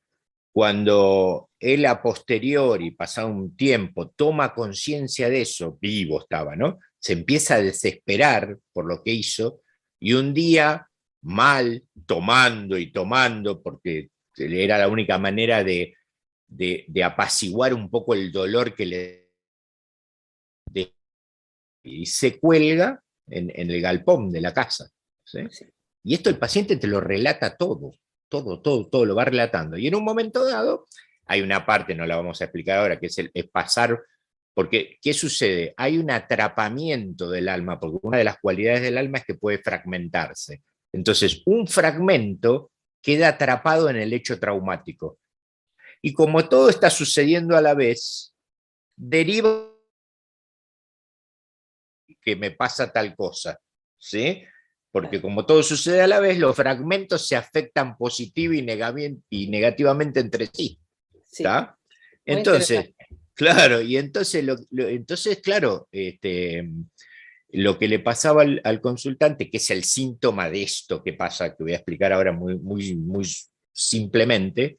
cuando él a posteriori, pasado un tiempo, toma conciencia de eso, vivo estaba, ¿no? Se empieza a desesperar por lo que hizo, y un día, mal, tomando y tomando, porque era la única manera de apaciguar un poco el dolor que le... y se cuelga en el galpón de la casa, ¿sí? Sí. Y esto el paciente te lo relata todo, todo lo va relatando. Y en un momento dado, hay una parte, no la vamos a explicar ahora, que es pasar, porque ¿qué sucede? Hay un atrapamiento del alma, porque una de las cualidades del alma es que puede fragmentarse. Entonces, un fragmento queda atrapado en el hecho traumático. Y como todo está sucediendo a la vez, deriva que me pasa tal cosa, ¿sí? Porque como todo sucede a la vez, los fragmentos se afectan positivo y negativamente entre sí, Sí, ¿está? muy Entonces, interesante. claro, y entonces, entonces claro, lo que le pasaba al consultante, que es el síntoma de esto que pasa, que voy a explicar ahora muy simplemente,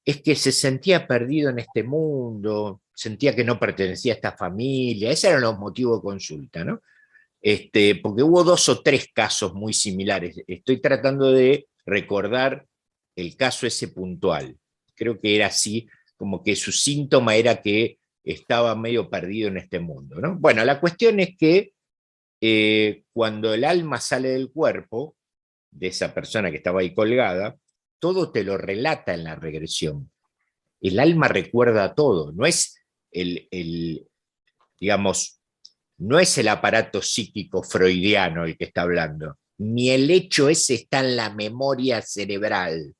es que se sentía perdido en este mundo, sentía que no pertenecía a esta familia, esos eran los motivos de consulta, ¿no? Porque hubo 2 o 3 casos muy similares. Estoy tratando de recordar el caso ese puntual. Creo que era así, como que su síntoma era que estaba medio perdido en este mundo, ¿no? Bueno, la cuestión es que cuando el alma sale del cuerpo de esa persona que estaba ahí colgada, todo te lo relata en la regresión. El alma recuerda todo, no es digamos, no es el aparato psíquico freudiano el que está hablando, ni el hecho ese está en la memoria cerebral,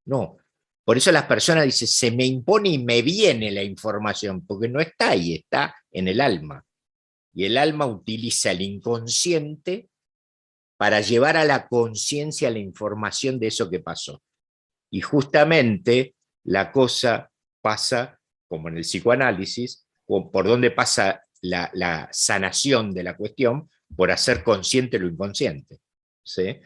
no. Por eso las personas dicen, se me impone y me viene la información, porque no está ahí, está en el alma. Y el alma utiliza el inconsciente para llevar a la conciencia la información de eso que pasó. Y justamente la cosa pasa, como en el psicoanálisis, por donde pasa la sanación de la cuestión, por hacer consciente lo inconsciente, ¿sí?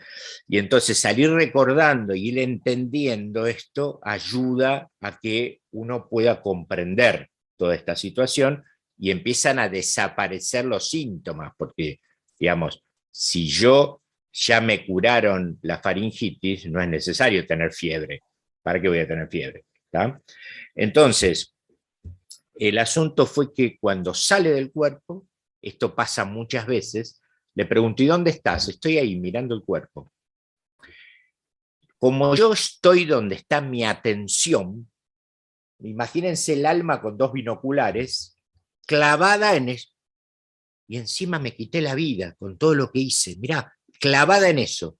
Y entonces salir recordando y ir entendiendo esto ayuda a que uno pueda comprender toda esta situación y empiezan a desaparecer los síntomas, porque, digamos, si yo ya me curaron la faringitis, no es necesario tener fiebre. ¿Para qué voy a tener fiebre? ¿Tá? Entonces, el asunto fue que cuando sale del cuerpo, esto pasa muchas veces, le pregunto, ¿y dónde estás? Estoy ahí mirando el cuerpo. Como yo estoy donde está mi atención, imagínense el alma con 2 binoculares, clavada en eso. Y encima me quité la vida con todo lo que hice. Mirá, clavada en eso.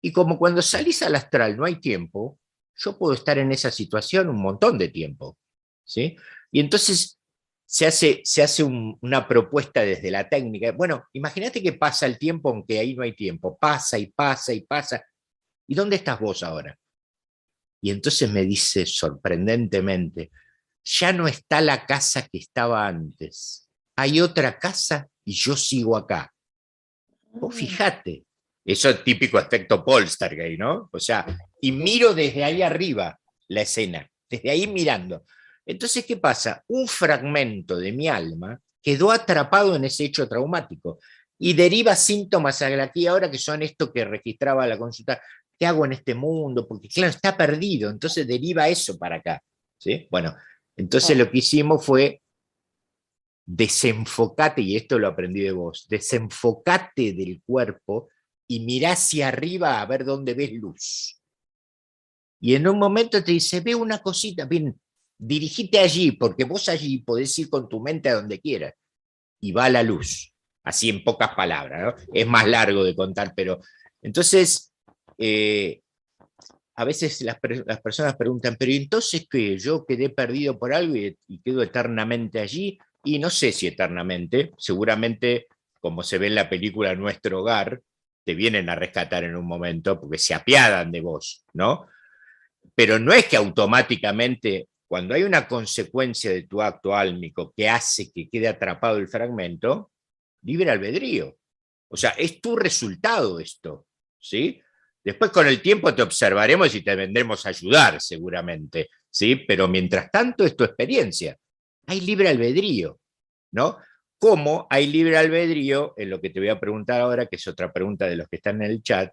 Y como cuando salís al astral no hay tiempo, yo puedo estar en esa situación un montón de tiempo, ¿sí? Y entonces se hace una propuesta desde la técnica. Bueno, imagínate que pasa el tiempo aunque ahí no hay tiempo. Pasa y pasa y pasa. ¿Y dónde estás vos ahora? Y entonces me dice sorprendentemente, ya no está la casa que estaba antes. Hay otra casa y yo sigo acá. Vos Mm, fijate, eso es típico efecto Poltergeist, ¿no? O sea, y sí. miro desde ahí arriba la escena, desde ahí mirando. Entonces, ¿qué pasa? Un fragmento de mi alma quedó atrapado en ese hecho traumático y deriva síntomas aquí ahora que son esto que registraba la consulta. ¿Qué hago en este mundo? Porque claro, está perdido, entonces deriva eso para acá. ¿Sí? Bueno, entonces Oh, lo que hicimos fue desenfocate, y esto lo aprendí de vos, desenfocate del cuerpo y mirá hacia arriba a ver dónde ves luz. Y en un momento te dice, ve una cosita, bien, dirigite allí, porque vos allí podés ir con tu mente a donde quieras. Y va la luz, así en pocas palabras, ¿no? Es más largo de contar, pero entonces, a veces las personas preguntan, pero entonces que yo quedé perdido por algo y quedo eternamente allí, y no sé si eternamente, seguramente, como se ve en la película Nuestro Hogar, te vienen a rescatar en un momento porque se apiadan de vos, ¿no? Pero no es que automáticamente, cuando hay una consecuencia de tu acto álmico que hace que quede atrapado el fragmento, libre albedrío. O sea, es tu resultado esto, ¿sí? Después con el tiempo te observaremos y te vendremos a ayudar seguramente, ¿sí? Pero mientras tanto es tu experiencia. Hay libre albedrío, ¿no? ¿Cómo hay libre albedrío en lo que te voy a preguntar ahora, que es otra pregunta de los que están en el chat?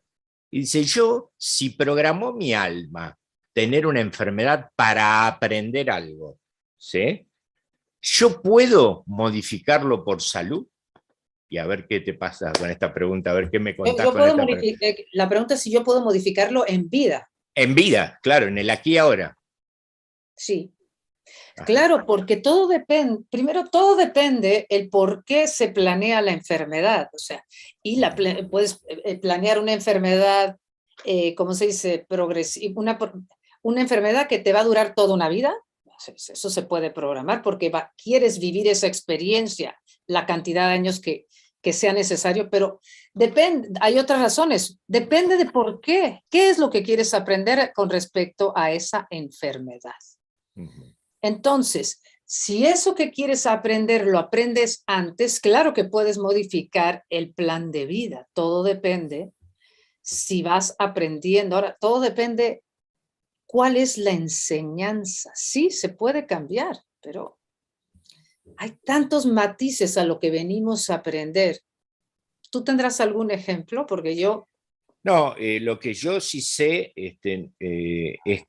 Y dice, yo, si programó mi alma tener una enfermedad para aprender algo, ¿sí? ¿Yo puedo modificarlo por salud? Y a ver qué te pasa con esta pregunta, a ver qué me contás Yo con puedo esta pregunta. modificar, la pregunta es si yo puedo modificarlo en vida. En vida, claro, en el aquí y ahora. Sí, Ajá. claro, porque todo depende, primero todo depende el por qué se planea la enfermedad, o sea, y puedes planear una enfermedad, ¿cómo se dice? Una enfermedad que te va a durar toda una vida, eso se puede programar porque quieres vivir esa experiencia, la cantidad de años que sea necesario, pero depende, hay otras razones, depende de por qué es lo que quieres aprender con respecto a esa enfermedad. Ujú. Entonces, si eso que quieres aprender lo aprendes antes, claro que puedes modificar el plan de vida. Todo depende si vas aprendiendo. Ahora, todo depende cuál es la enseñanza. Sí, se puede cambiar, pero hay tantos matices a lo que venimos a aprender. ¿Tú tendrás algún ejemplo? Porque yo, No, lo que yo sí sé es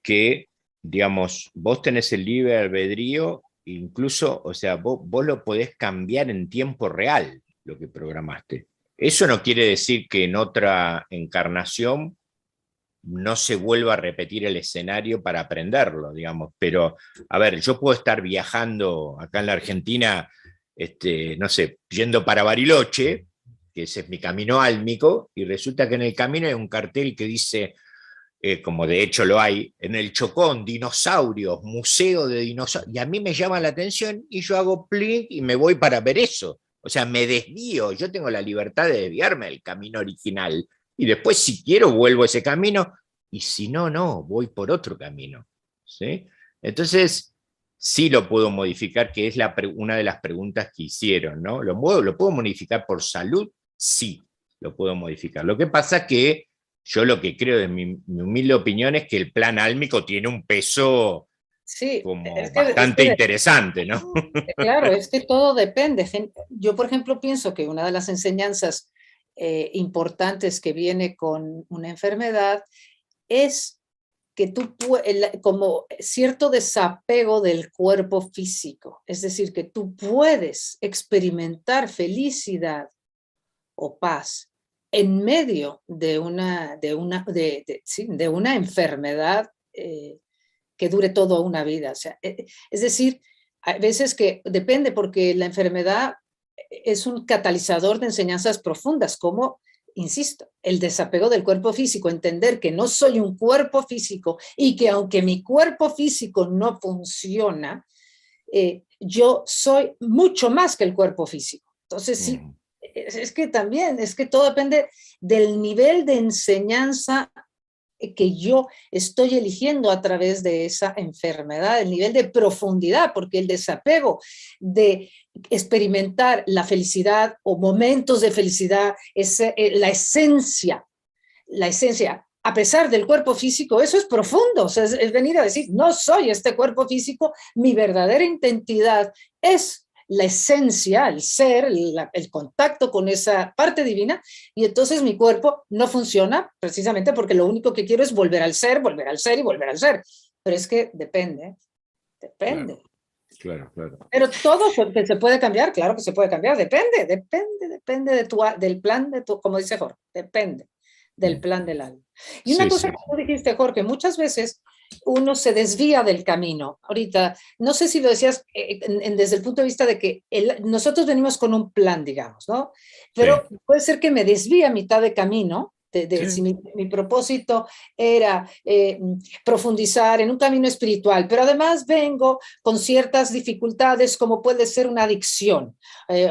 que, digamos, vos tenés el libre albedrío, incluso, o sea, vos lo podés cambiar en tiempo real, lo que programaste. Eso no quiere decir que en otra encarnación no se vuelva a repetir el escenario para aprenderlo, digamos. Pero, a ver, yo puedo estar viajando acá en la Argentina, no sé, yendo para Bariloche, que ese es mi camino álmico, y resulta que en el camino hay un cartel que dice, como de hecho lo hay, en el Chocón, dinosaurios, museo de dinosaurios, y a mí me llama la atención y yo hago plink y me voy para ver eso. O sea, me desvío, yo tengo la libertad de desviarme del camino original y después si quiero vuelvo a ese camino y si no, no, voy por otro camino. ¿Sí? Entonces, sí lo puedo modificar, que es una de las preguntas que hicieron, ¿no? ¿Lo puedo modificar por salud? Sí, lo puedo modificar. Lo que pasa es que yo lo que creo de mi humilde opinión es que el plan álmico tiene un peso sí, como bastante interesante, ¿no? claro, es que todo depende. Yo, por ejemplo, pienso que una de las enseñanzas importantes que viene con una enfermedad es que como cierto desapego del cuerpo físico, es decir, que tú puedes experimentar felicidad o paz en medio de una enfermedad que dure toda una vida. O sea, es decir, a veces que depende porque la enfermedad es un catalizador de enseñanzas profundas, como, insisto, el desapego del cuerpo físico, entender que no soy un cuerpo físico y que aunque mi cuerpo físico no funciona, yo soy mucho más que el cuerpo físico. Entonces, sí, es que también, es que todo depende del nivel de enseñanza que yo estoy eligiendo a través de esa enfermedad, el nivel de profundidad, porque el desapego de experimentar la felicidad o momentos de felicidad es la esencia, a pesar del cuerpo físico, eso es profundo, o sea, es venir a decir, no soy este cuerpo físico, mi verdadera identidad es la esencia, el ser, el contacto con esa parte divina, y entonces mi cuerpo no funciona precisamente porque lo único que quiero es volver al ser y volver al ser. Pero es que depende, depende. Claro, claro, claro. Pero todo se puede cambiar, claro que se puede cambiar, depende del plan de tu, como dice Jorge, depende del plan del alma. Y una Sí, cosa sí. que tú dijiste, Jorge, muchas veces uno se desvía del camino. Ahorita, no sé si lo decías desde el punto de vista de que nosotros venimos con un plan, digamos, ¿no? Sí. Pero puede ser que me desvíe a mitad de camino Si Sí. mi propósito era profundizar en un camino espiritual, pero además vengo con ciertas dificultades como puede ser una adicción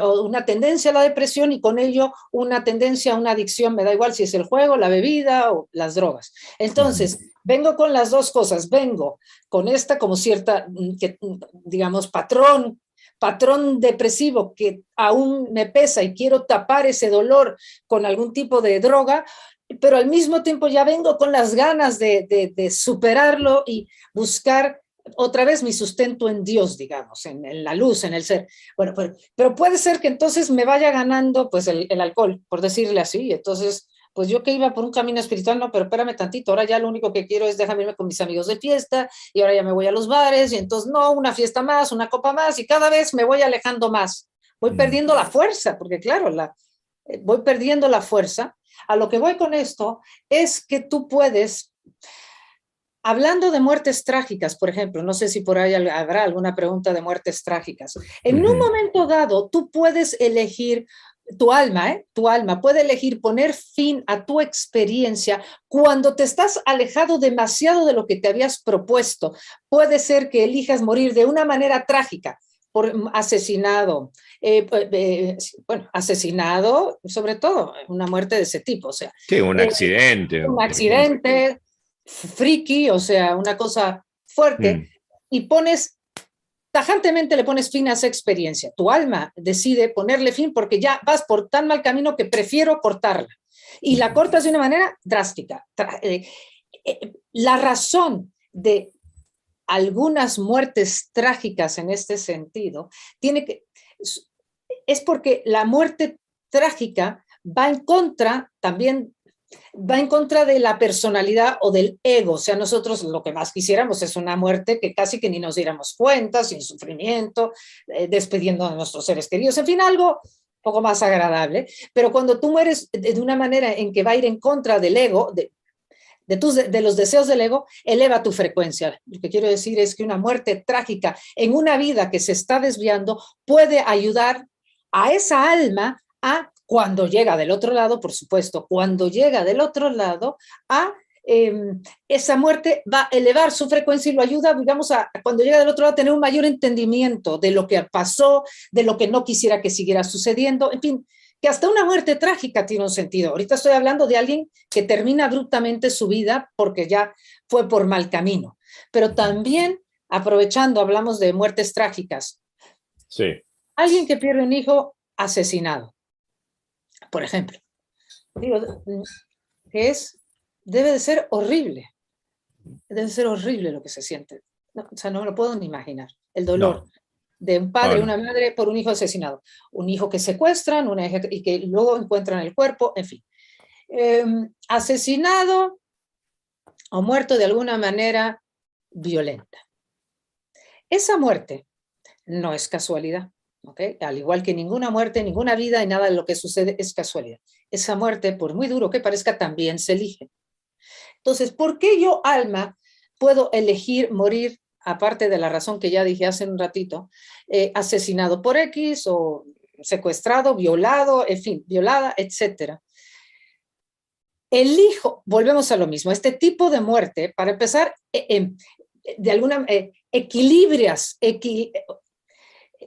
o una tendencia a la depresión y con ello una tendencia a una adicción, me da igual si es el juego, la bebida o las drogas. Entonces, vengo con las dos cosas, vengo con esta como cierta, digamos, patrón depresivo que aún me pesa y quiero tapar ese dolor con algún tipo de droga, pero al mismo tiempo ya vengo con las ganas de superarlo y buscar otra vez mi sustento en Dios, digamos, en la luz, en el ser. Bueno, pero puede ser que entonces me vaya ganando pues el alcohol, por decirle así. Entonces, pues yo que iba por un camino espiritual, no, pero espérame tantito, ahora ya lo único que quiero es dejarme irme con mis amigos de fiesta y ahora ya me voy a los bares y entonces no, una fiesta más, una copa más y cada vez me voy alejando más. Voy perdiendo la fuerza, porque claro, voy perdiendo la fuerza. A lo que voy con esto es que tú puedes, hablando de muertes trágicas, por ejemplo, no sé si por ahí habrá alguna pregunta de muertes trágicas. En un momento dado, tú puedes elegir tu alma puede elegir poner fin a tu experiencia cuando te estás alejado demasiado de lo que te habías propuesto. Puede ser que elijas morir de una manera trágica, por asesinado, bueno, asesinado, sobre todo, una muerte de ese tipo, o sea, Sí, un accidente, un por ejemplo. accidente, friki, o sea, una cosa fuerte, y tajantemente le pones fin a esa experiencia. Tu alma decide ponerle fin porque ya vas por tan mal camino que prefiero cortarla. Y la cortas de una manera drástica. La razón de algunas muertes trágicas en este sentido es porque la muerte trágica va en contra también va en contra de la personalidad o del ego. O sea, nosotros lo que más quisiéramos es una muerte que casi que ni nos diéramos cuenta, sin sufrimiento, despidiendo a nuestros seres queridos, en fin, algo un poco más agradable. Pero cuando tú mueres de una manera en que va a ir en contra del ego, de los deseos del ego, eleva tu frecuencia. Lo que quiero decir es que una muerte trágica en una vida que se está desviando puede ayudar a esa alma a, cuando llega del otro lado, por supuesto, cuando llega del otro lado, a esa muerte va a elevar su frecuencia y lo ayuda, digamos, cuando llega del otro lado, a tener un mayor entendimiento de lo que pasó, de lo que no quisiera que siguiera sucediendo, en fin, que hasta una muerte trágica tiene un sentido. Ahorita estoy hablando de alguien que termina abruptamente su vida porque ya fue por mal camino, pero también, aprovechando, hablamos de muertes trágicas. Sí. Alguien que pierde un hijo asesinado, por ejemplo. Digo, que debe de ser horrible. Debe ser horrible lo que se siente. No, o sea, no me lo puedo ni imaginar. El dolor No, de un no, padre, no. una madre por un hijo asesinado. Un hijo que secuestran y que luego encuentran el cuerpo, en fin. Asesinado o muerto de alguna manera violenta. Esa muerte no es casualidad. ¿Okay? Al igual que ninguna muerte, ninguna vida y nada de lo que sucede es casualidad. Esa muerte, por muy duro que parezca, también se elige. Entonces, ¿por qué yo, alma, puedo elegir morir, aparte de la razón que ya dije hace un ratito, asesinado por X o secuestrado, violado, en fin, violada, etcétera? Elijo, volvemos a lo mismo, este tipo de muerte, para empezar, de alguna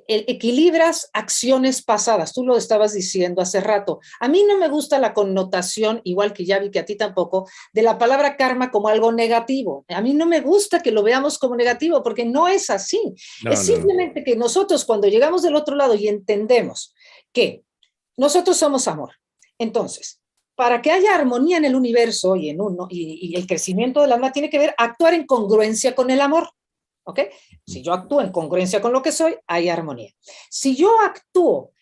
equilibras acciones pasadas. Tú lo estabas diciendo hace rato. A mí no me gusta la connotación, igual que ya vi que a ti tampoco, de la palabra karma como algo negativo. A mí no me gusta que lo veamos como negativo, porque no es así. No, Es no. simplemente que nosotros cuando llegamos del otro lado y entendemos que nosotros somos amor, entonces, para que haya armonía en el universo y en uno, y el crecimiento del alma tiene que ver actuar en congruencia con el amor. ¿Ok? Si yo actúo en congruencia con lo que soy, hay armonía. Si yo actúo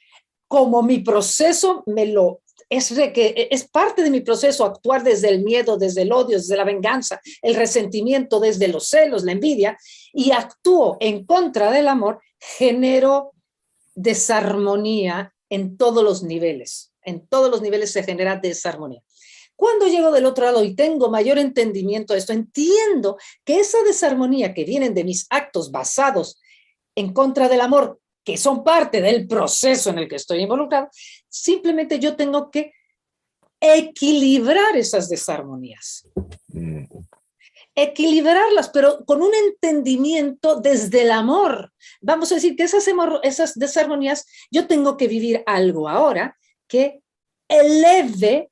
como mi proceso es parte de mi proceso actuar desde el miedo, desde el odio, desde la venganza, el resentimiento, desde los celos, la envidia, y actúo en contra del amor, genero desarmonía en todos los niveles. En todos los niveles se genera desarmonía. Cuando llego del otro lado y tengo mayor entendimiento de esto, entiendo que esa desarmonía que vienen de mis actos basados en contra del amor, que son parte del proceso en el que estoy involucrado, simplemente yo tengo que equilibrar esas desarmonías. Mm. Equilibrarlas, pero con un entendimiento desde el amor. Vamos a decir que esas desarmonías, yo tengo que vivir algo ahora que eleve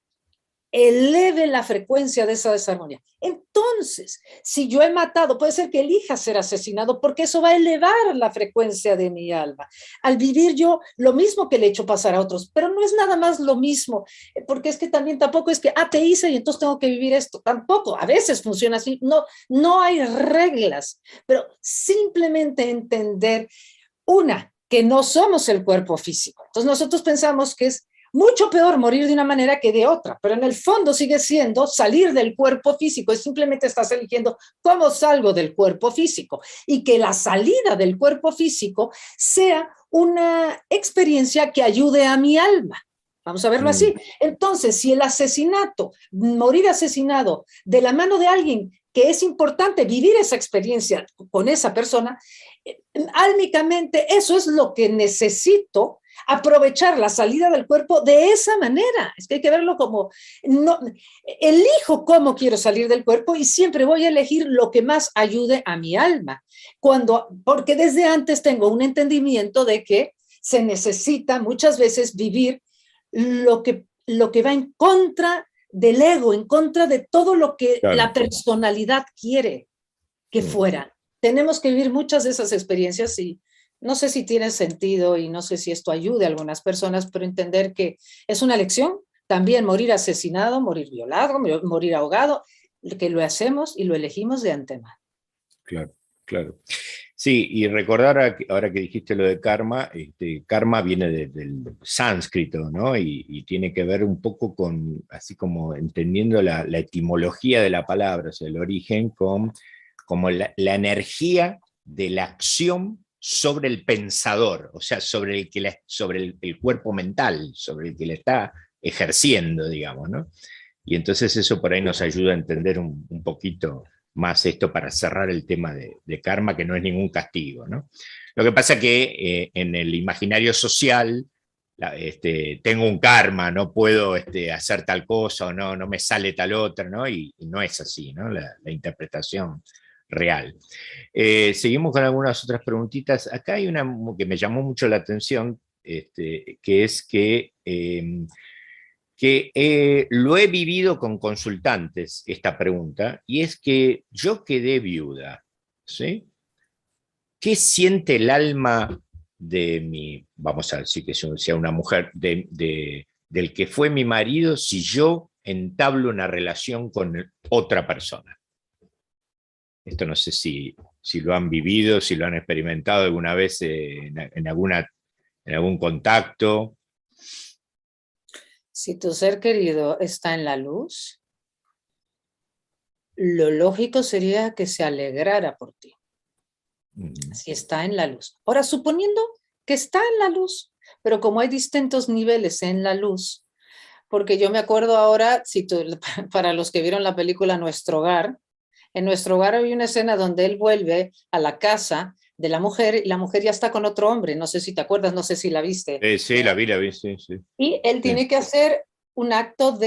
la frecuencia de esa desarmonía. Entonces, si yo he matado, puede ser que elija ser asesinado porque eso va a elevar la frecuencia de mi alma. Al vivir yo lo mismo que le he hecho pasar a otros, pero no es nada más lo mismo, porque es que también tampoco es que, te hice y entonces tengo que vivir esto. Tampoco, a veces funciona así. No, no hay reglas, pero simplemente entender, que no somos el cuerpo físico. Entonces nosotros pensamos que es mucho peor morir de una manera que de otra, pero en el fondo sigue siendo salir del cuerpo físico, es simplemente estás eligiendo cómo salgo del cuerpo físico y que la salida del cuerpo físico sea una experiencia que ayude a mi alma. Vamos a verlo así. Entonces, si el asesinato, morir asesinado de la mano de alguien que es importante vivir esa experiencia con esa persona, álmicamente eso es lo que necesito, aprovechar la salida del cuerpo de esa manera. Es que hay que verlo como, no, elijo cómo quiero salir del cuerpo y siempre voy a elegir lo que más ayude a mi alma. Porque desde antes tengo un entendimiento de que se necesita muchas veces vivir lo que va en contra del ego, en contra de todo lo que la personalidad quiere que fuera. Tenemos que vivir muchas de esas experiencias y no sé si tiene sentido y no sé si esto ayude a algunas personas, pero entender que es una lección también morir asesinado, morir violado, morir ahogado, que lo hacemos y lo elegimos de antemano. Claro, claro. Sí, y recordar ahora que dijiste lo de karma, karma viene del sánscrito, ¿no? Y tiene que ver un poco con, así como entendiendo la etimología de la palabra, o sea, el origen, como la energía de la acción sobre el pensador, o sea, sobre el cuerpo mental, sobre el que le está ejerciendo, digamos, ¿no? Y entonces eso por ahí nos ayuda a entender un poquito más esto para cerrar el tema de karma, que no es ningún castigo, ¿no? Lo que pasa que en el imaginario social tengo un karma, no puedo hacer tal cosa o no me sale tal otra, ¿no? Y no es así, ¿no? La interpretación real. Seguimos con algunas otras preguntitas. Acá hay una que me llamó mucho la atención, que es que lo he vivido con consultantes, esta pregunta, y es que yo quedé viuda, ¿sí? ¿Qué siente el alma de mi, vamos a decir que sea una mujer, del que fue mi marido si yo entablo una relación con otra persona? Esto no sé si lo han vivido, si lo han experimentado alguna vez en algún contacto. Si tu ser querido está en la luz, lo lógico sería que se alegrara por ti. Si está en la luz. Ahora, suponiendo que está en la luz, pero como hay distintos niveles en la luz, porque yo me acuerdo ahora, para los que vieron la película Nuestro Hogar, en Nuestro Hogar hay una escena donde él vuelve a la casa de la mujer y la mujer ya está con otro hombre, no sé si te acuerdas, no sé si la viste. Sí, la vi, sí. Y él tiene que hacer un acto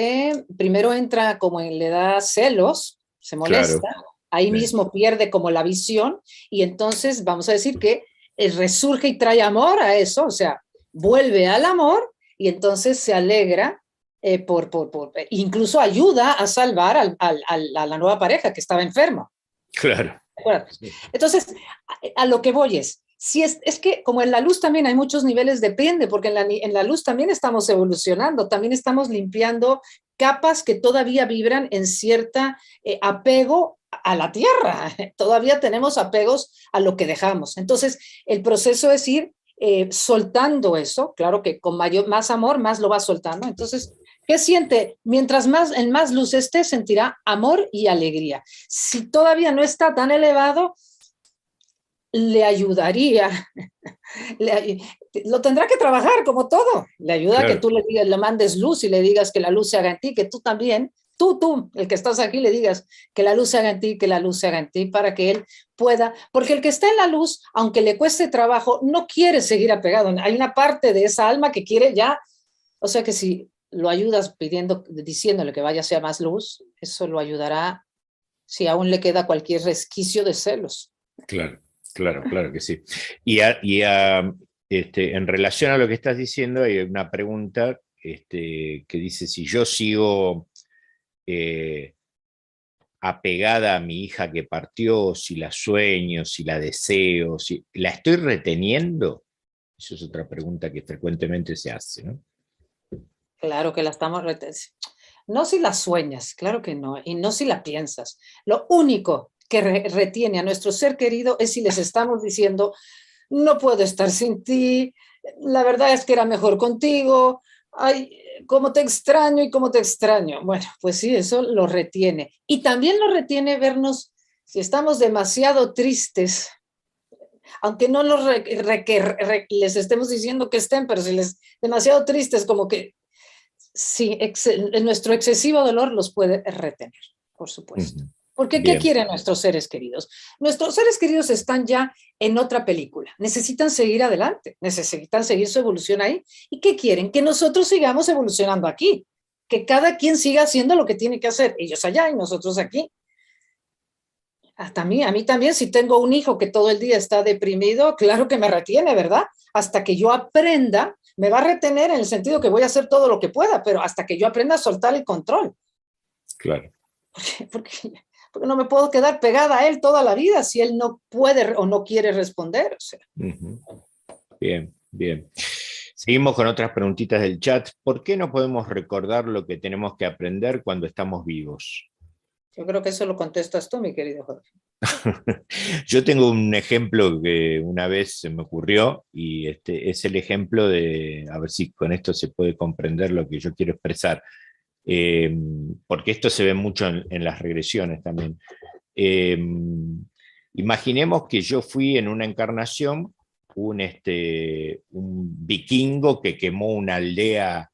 primero entra como le da celos, se molesta, claro. Ahí mismo pierde como la visión y entonces vamos a decir que resurge y trae amor a eso, o sea, vuelve al amor y entonces se alegra, incluso ayuda a salvar a la nueva pareja que estaba enferma. Claro. Entonces, a lo que voy es que como en la luz también hay muchos niveles, depende, porque en la luz también estamos evolucionando, también estamos limpiando capas que todavía vibran en cierta apego a la tierra, todavía tenemos apegos a lo que dejamos. Entonces, el proceso es ir soltando eso, claro que con más amor, más lo va soltando. Entonces, ¿qué siente? Mientras en más luz esté, sentirá amor y alegría. Si todavía no está tan elevado, le ayudaría, lo tendrá que trabajar como todo, le ayuda claro. A que tú le mandes luz y le digas que la luz se haga en ti, que tú también, tú, el que estás aquí, le digas que la luz se haga en ti, que la luz se haga en ti, para que él pueda, porque el que está en la luz, aunque le cueste trabajo, no quiere seguir apegado, hay una parte de esa alma que quiere ya, o sea que si lo ayudas diciéndole que vaya hacia más luz, eso lo ayudará si aún le queda cualquier resquicio de celos. Claro, claro, claro que sí. En relación a lo que estás diciendo, hay una pregunta que dice si yo sigo eh, apegada a mi hija que partió, si la sueño, si la deseo, si la estoy reteniendo. Eso es otra pregunta que frecuentemente se hace, ¿no? Claro que la estamos no si la sueñas, claro que no, y no si la piensas. Lo único que retiene a nuestro ser querido es si les estamos diciendo, no puedo estar sin ti, la verdad es que era mejor contigo, ay, cómo te extraño y cómo te extraño. Bueno, pues sí, eso lo retiene. Y también lo retiene vernos, si estamos demasiado tristes, aunque no les estemos diciendo que estén, pero si les demasiado tristes, como que sí, nuestro excesivo dolor los puede retener, por supuesto. Porque ¿qué quieren nuestros seres queridos? Nuestros seres queridos están ya en otra película. Necesitan seguir adelante, necesitan seguir su evolución ahí. ¿Y qué quieren? Que nosotros sigamos evolucionando aquí. Que cada quien siga haciendo lo que tiene que hacer. Ellos allá y nosotros aquí. Hasta a mí también, si tengo un hijo que todo el día está deprimido, claro que me retiene, ¿verdad? Hasta que yo aprenda, me va a retener en el sentido que voy a hacer todo lo que pueda, pero hasta que yo aprenda a soltar el control. Claro. Porque no me puedo quedar pegada a él toda la vida si él no puede o no quiere responder. O sea. Bien, bien. Seguimos con otras preguntitas del chat. ¿Por qué no podemos recordar lo que tenemos que aprender cuando estamos vivos? Yo creo que eso lo contestas tú, mi querido Jorge. Yo tengo un ejemplo que una vez se me ocurrió y es el ejemplo de, a ver si con esto se puede comprender lo que yo quiero expresar, porque esto se ve mucho en las regresiones también. Imaginemos que yo fui en una encarnación un vikingo que quemó una aldea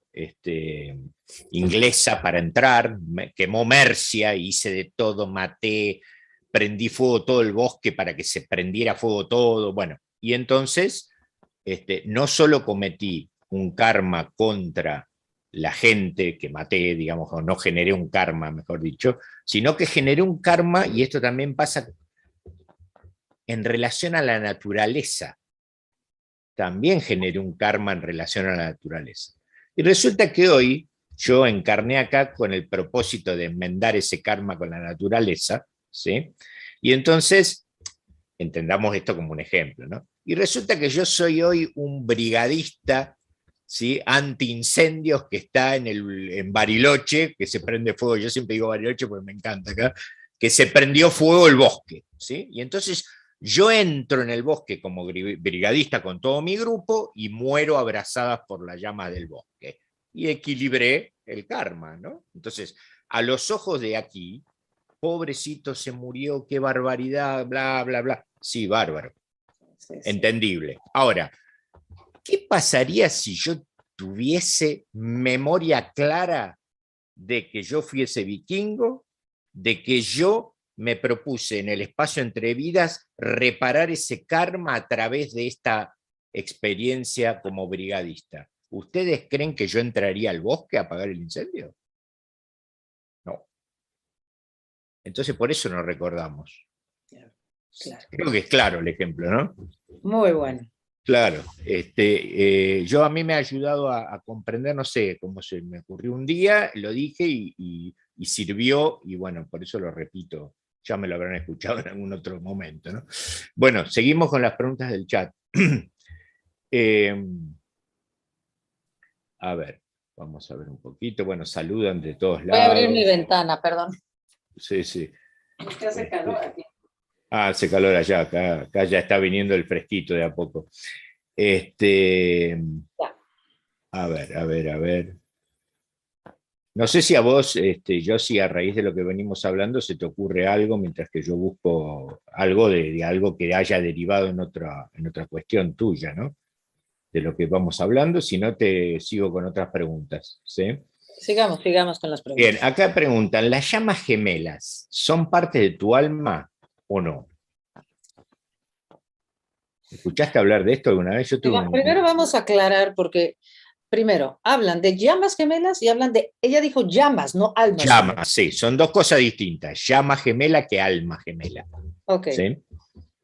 inglesa para entrar, quemó Mercia, hice de todo, maté, prendí fuego todo el bosque para que se prendiera fuego todo, bueno, y entonces no solo cometí un karma contra la gente que maté, digamos, o no generé un karma, mejor dicho, sino que generé un karma, y esto también pasa en relación a la naturaleza, también generé un karma en relación a la naturaleza. Y resulta que hoy yo encarné acá con el propósito de enmendar ese karma con la naturaleza, ¿sí? Y entonces, entendamos esto como un ejemplo, ¿no? Y resulta que yo soy hoy un brigadista, ¿sí? Anti-incendios que está en Bariloche, que se prende fuego, yo siempre digo Bariloche porque me encanta acá, que se prendió fuego el bosque, ¿sí? Y entonces yo entro en el bosque como brigadista con todo mi grupo y muero abrazadas por la llama del bosque. Y equilibré el karma, ¿no? Entonces, a los ojos de aquí, pobrecito se murió, qué barbaridad, bla, bla, bla. Sí, bárbaro. Sí, sí. Entendible. Ahora, ¿qué pasaría si yo tuviese memoria clara de que yo fui ese vikingo, de que yo me propuse en el espacio entre vidas reparar ese karma a través de esta experiencia como brigadista? ¿Ustedes creen que yo entraría al bosque a apagar el incendio? No. Entonces por eso nos recordamos. Claro. Creo que es claro el ejemplo, ¿no? Muy bueno. Claro, a mí me ha ayudado a comprender, no sé, cómo se me ocurrió un día, lo dije y sirvió, y bueno, por eso lo repito, ya me lo habrán escuchado en algún otro momento, ¿no? Bueno, seguimos con las preguntas del chat. A ver, vamos a ver un poquito, bueno, saludan de todos lados. Voy a abrir mi ventana, perdón. Sí, sí. Es que hace calor aquí. Hace calor allá, acá ya está viniendo el fresquito de a poco. A ver. No sé si a vos, yo si a raíz de lo que venimos hablando se te ocurre algo mientras que yo busco algo de algo que haya derivado en otra cuestión tuya, ¿no? De lo que vamos hablando, si no te sigo con otras preguntas, ¿sí? Sigamos con las preguntas. Bien, acá preguntan, ¿las llamas gemelas son parte de tu alma o no? ¿Escuchaste hablar de esto alguna vez? Primero vamos a aclarar, porque primero, hablan de llamas gemelas y hablan de, ella dijo llamas, no almas gemelas. Llamas, sí, son dos cosas distintas. Llama gemela que alma gemela. Ok. ¿Sí?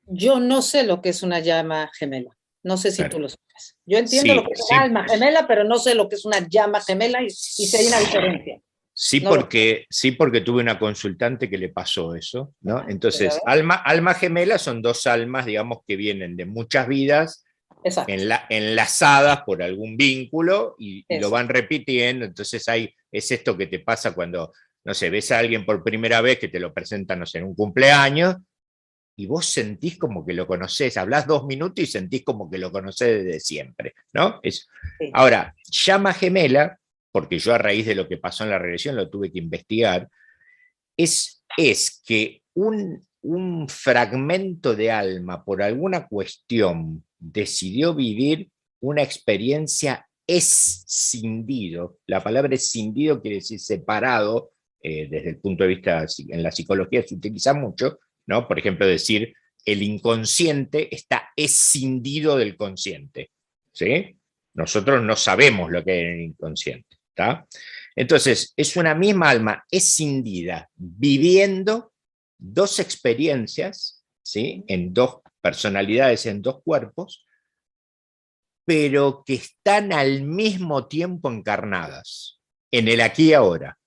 Yo no sé lo que es una llama gemela. No sé si Claro. tú lo sabes. Yo entiendo lo Sí, que es sí, una alma gemela, pero no sé lo que es una llama gemela y si hay una diferencia. sí, No lo sé. sí, porque tuve una consultante que le pasó eso, ¿no? Pero, Entonces, alma gemela son dos almas, digamos, que vienen de muchas vidas exacto. enlazadas por algún vínculo y lo Eso. van repitiendo. Entonces es esto que te pasa cuando, no sé, ves a alguien por primera vez que te lo presentan, no sé, en un cumpleaños y vos sentís como que lo conocés, hablás 2 minutos y sentís como que lo conocés desde siempre, ¿no? Sí. Ahora, llama gemela, porque yo a raíz de lo que pasó en la regresión lo tuve que investigar, es que un fragmento de alma por alguna cuestión decidió vivir una experiencia escindido. La palabra escindido quiere decir separado, desde el punto de vista, en la psicología se utiliza mucho, ¿no? Por ejemplo, decir el inconsciente está escindido del consciente, ¿sí? Nosotros no sabemos lo que es el inconsciente, ¿está? Entonces, es una misma alma escindida, viviendo dos experiencias, ¿sí? En dos personalidades, en dos cuerpos, pero que están al mismo tiempo encarnadas, en el aquí y ahora.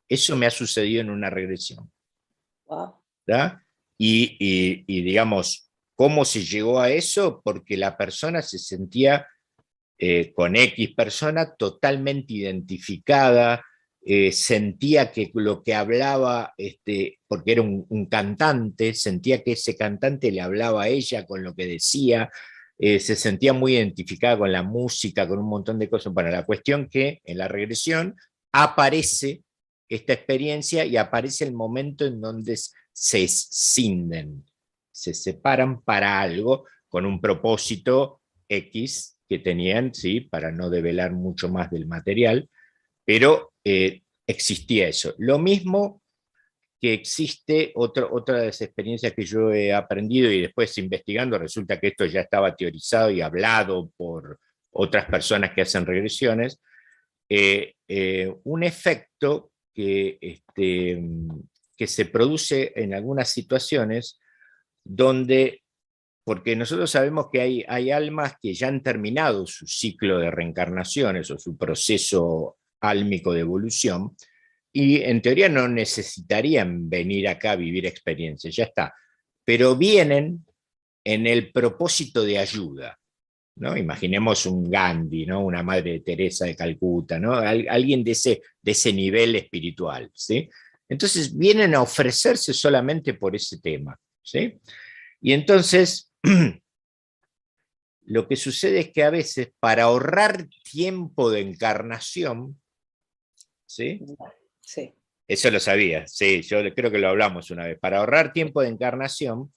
Eso me ha sucedido en una regresión. Wow. ¿Verdad? Digamos, ¿cómo se llegó a eso? Porque la persona se sentía con X persona totalmente identificada, sentía que lo que hablaba, porque era un cantante, sentía que ese cantante le hablaba a ella con lo que decía, se sentía muy identificada con la música, con un montón de cosas. Bueno, la cuestión que en la regresión aparece esta experiencia y aparece el momento en donde se escinden, se separan para algo con un propósito X que tenían, ¿sí? Para no develar mucho más del material, pero existía eso. Lo mismo que existe, otra de las experiencias que yo he aprendido y después investigando, resulta que esto ya estaba teorizado y hablado por otras personas que hacen regresiones, un efecto que se produce en algunas situaciones donde, porque nosotros sabemos que hay almas que ya han terminado su ciclo de reencarnaciones o su proceso álmico de evolución, y en teoría no necesitarían venir acá a vivir experiencias, ya está, pero vienen en el propósito de ayuda, ¿no? Imaginemos un Gandhi, ¿no? Una Madre Teresa de Calcuta, ¿no? Alguien de ese nivel espiritual, ¿sí? Entonces vienen a ofrecerse solamente por ese tema, ¿sí? Y entonces lo que sucede es que a veces para ahorrar tiempo de encarnación, ¿sí? Sí. Eso lo sabía, sí, yo creo que lo hablamos una vez, para ahorrar tiempo de encarnación,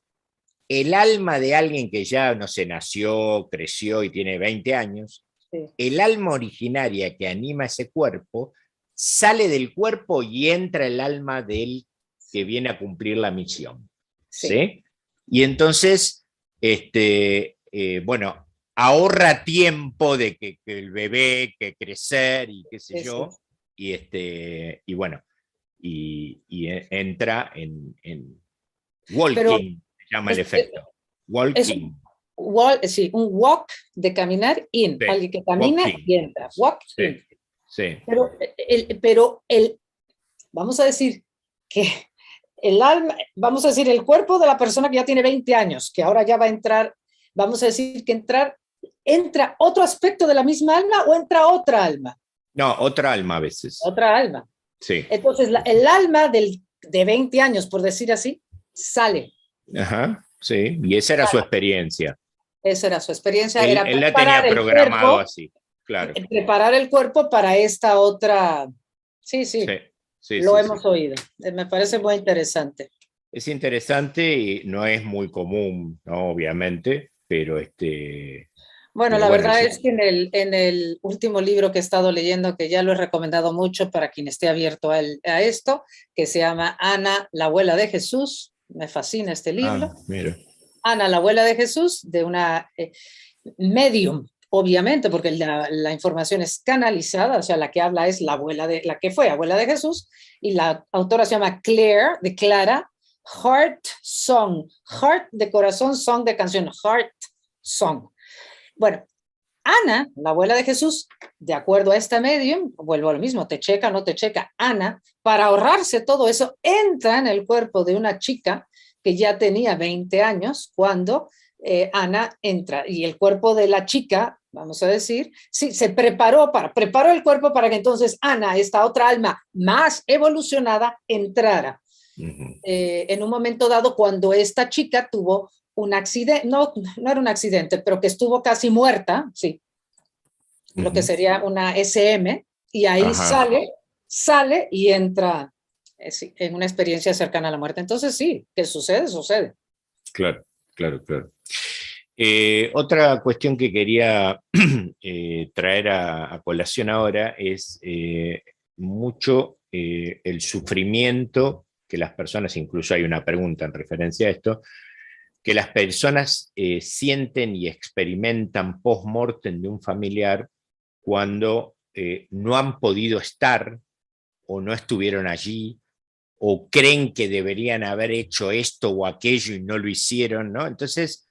el alma de alguien que ya, no sé, nació, creció y tiene 20 años, Sí. el alma originaria que anima ese cuerpo, sale del cuerpo y entra el alma del que viene a cumplir la misión, Sí. ¿sí? Y entonces, bueno, ahorra tiempo de que el bebé, que crecer y qué sé Sí, sí. yo, y bueno, entra en Pero walking, se llama el es, efecto. es Walking. sí, un walk de caminar in, Sí, alguien que camina walking. y entra, walk Sí, in. sí. Pero vamos a decir que el alma, vamos a decir, el cuerpo de la persona que ya tiene 20 años, que ahora ya va a entrar, vamos a decir que entra otro aspecto de la misma alma o entra otra alma. No, otra alma a veces. Otra alma. Sí. Entonces, el alma de 20 años, por decir así, sale. Ajá, sí. Y esa era su experiencia. Esa era su experiencia, era Él la tenía programado así, claro. preparar el cuerpo para esta otra. Sí, Sí, sí, sí, lo sí, sí. hemos oído. Me parece muy interesante. Es interesante y no es muy común, ¿no? Obviamente, Bueno, pero la bueno, verdad es que en el último libro que he estado leyendo, que ya lo he recomendado mucho para quien esté abierto a esto, que se llama Ana, la abuela de Jesús, me fascina este libro. mira. Ana, la abuela de Jesús, de una medium obviamente, porque la información es canalizada, o sea, la que habla es la que fue abuela de Jesús, y la autora se llama Claire, de Clara, Heart Song, Heart de corazón, song de canción, Heart Song. Bueno, Ana, la abuela de Jesús, de acuerdo a esta medium, vuelvo a lo mismo, te checa, no te checa, Ana, para ahorrarse todo eso, entra en el cuerpo de una chica que ya tenía 20 años cuando Ana entra, y el cuerpo de la chica, vamos a decir, sí, preparó el cuerpo para que entonces Ana, esta otra alma más evolucionada, entrara. En un momento dado, cuando esta chica tuvo un accidente, no era un accidente, pero que estuvo casi muerta, sí, lo que sería una SM, y ahí sale y entra en una experiencia cercana a la muerte. Entonces sí, que sucede, sucede. Claro, claro, claro. Otra cuestión que quería traer a colación ahora es mucho el sufrimiento que las personas, incluso hay una pregunta en referencia a esto, que las personas sienten y experimentan post-mortem de un familiar cuando no han podido estar o no estuvieron allí o creen que deberían haber hecho esto o aquello y no lo hicieron, ¿no? Entonces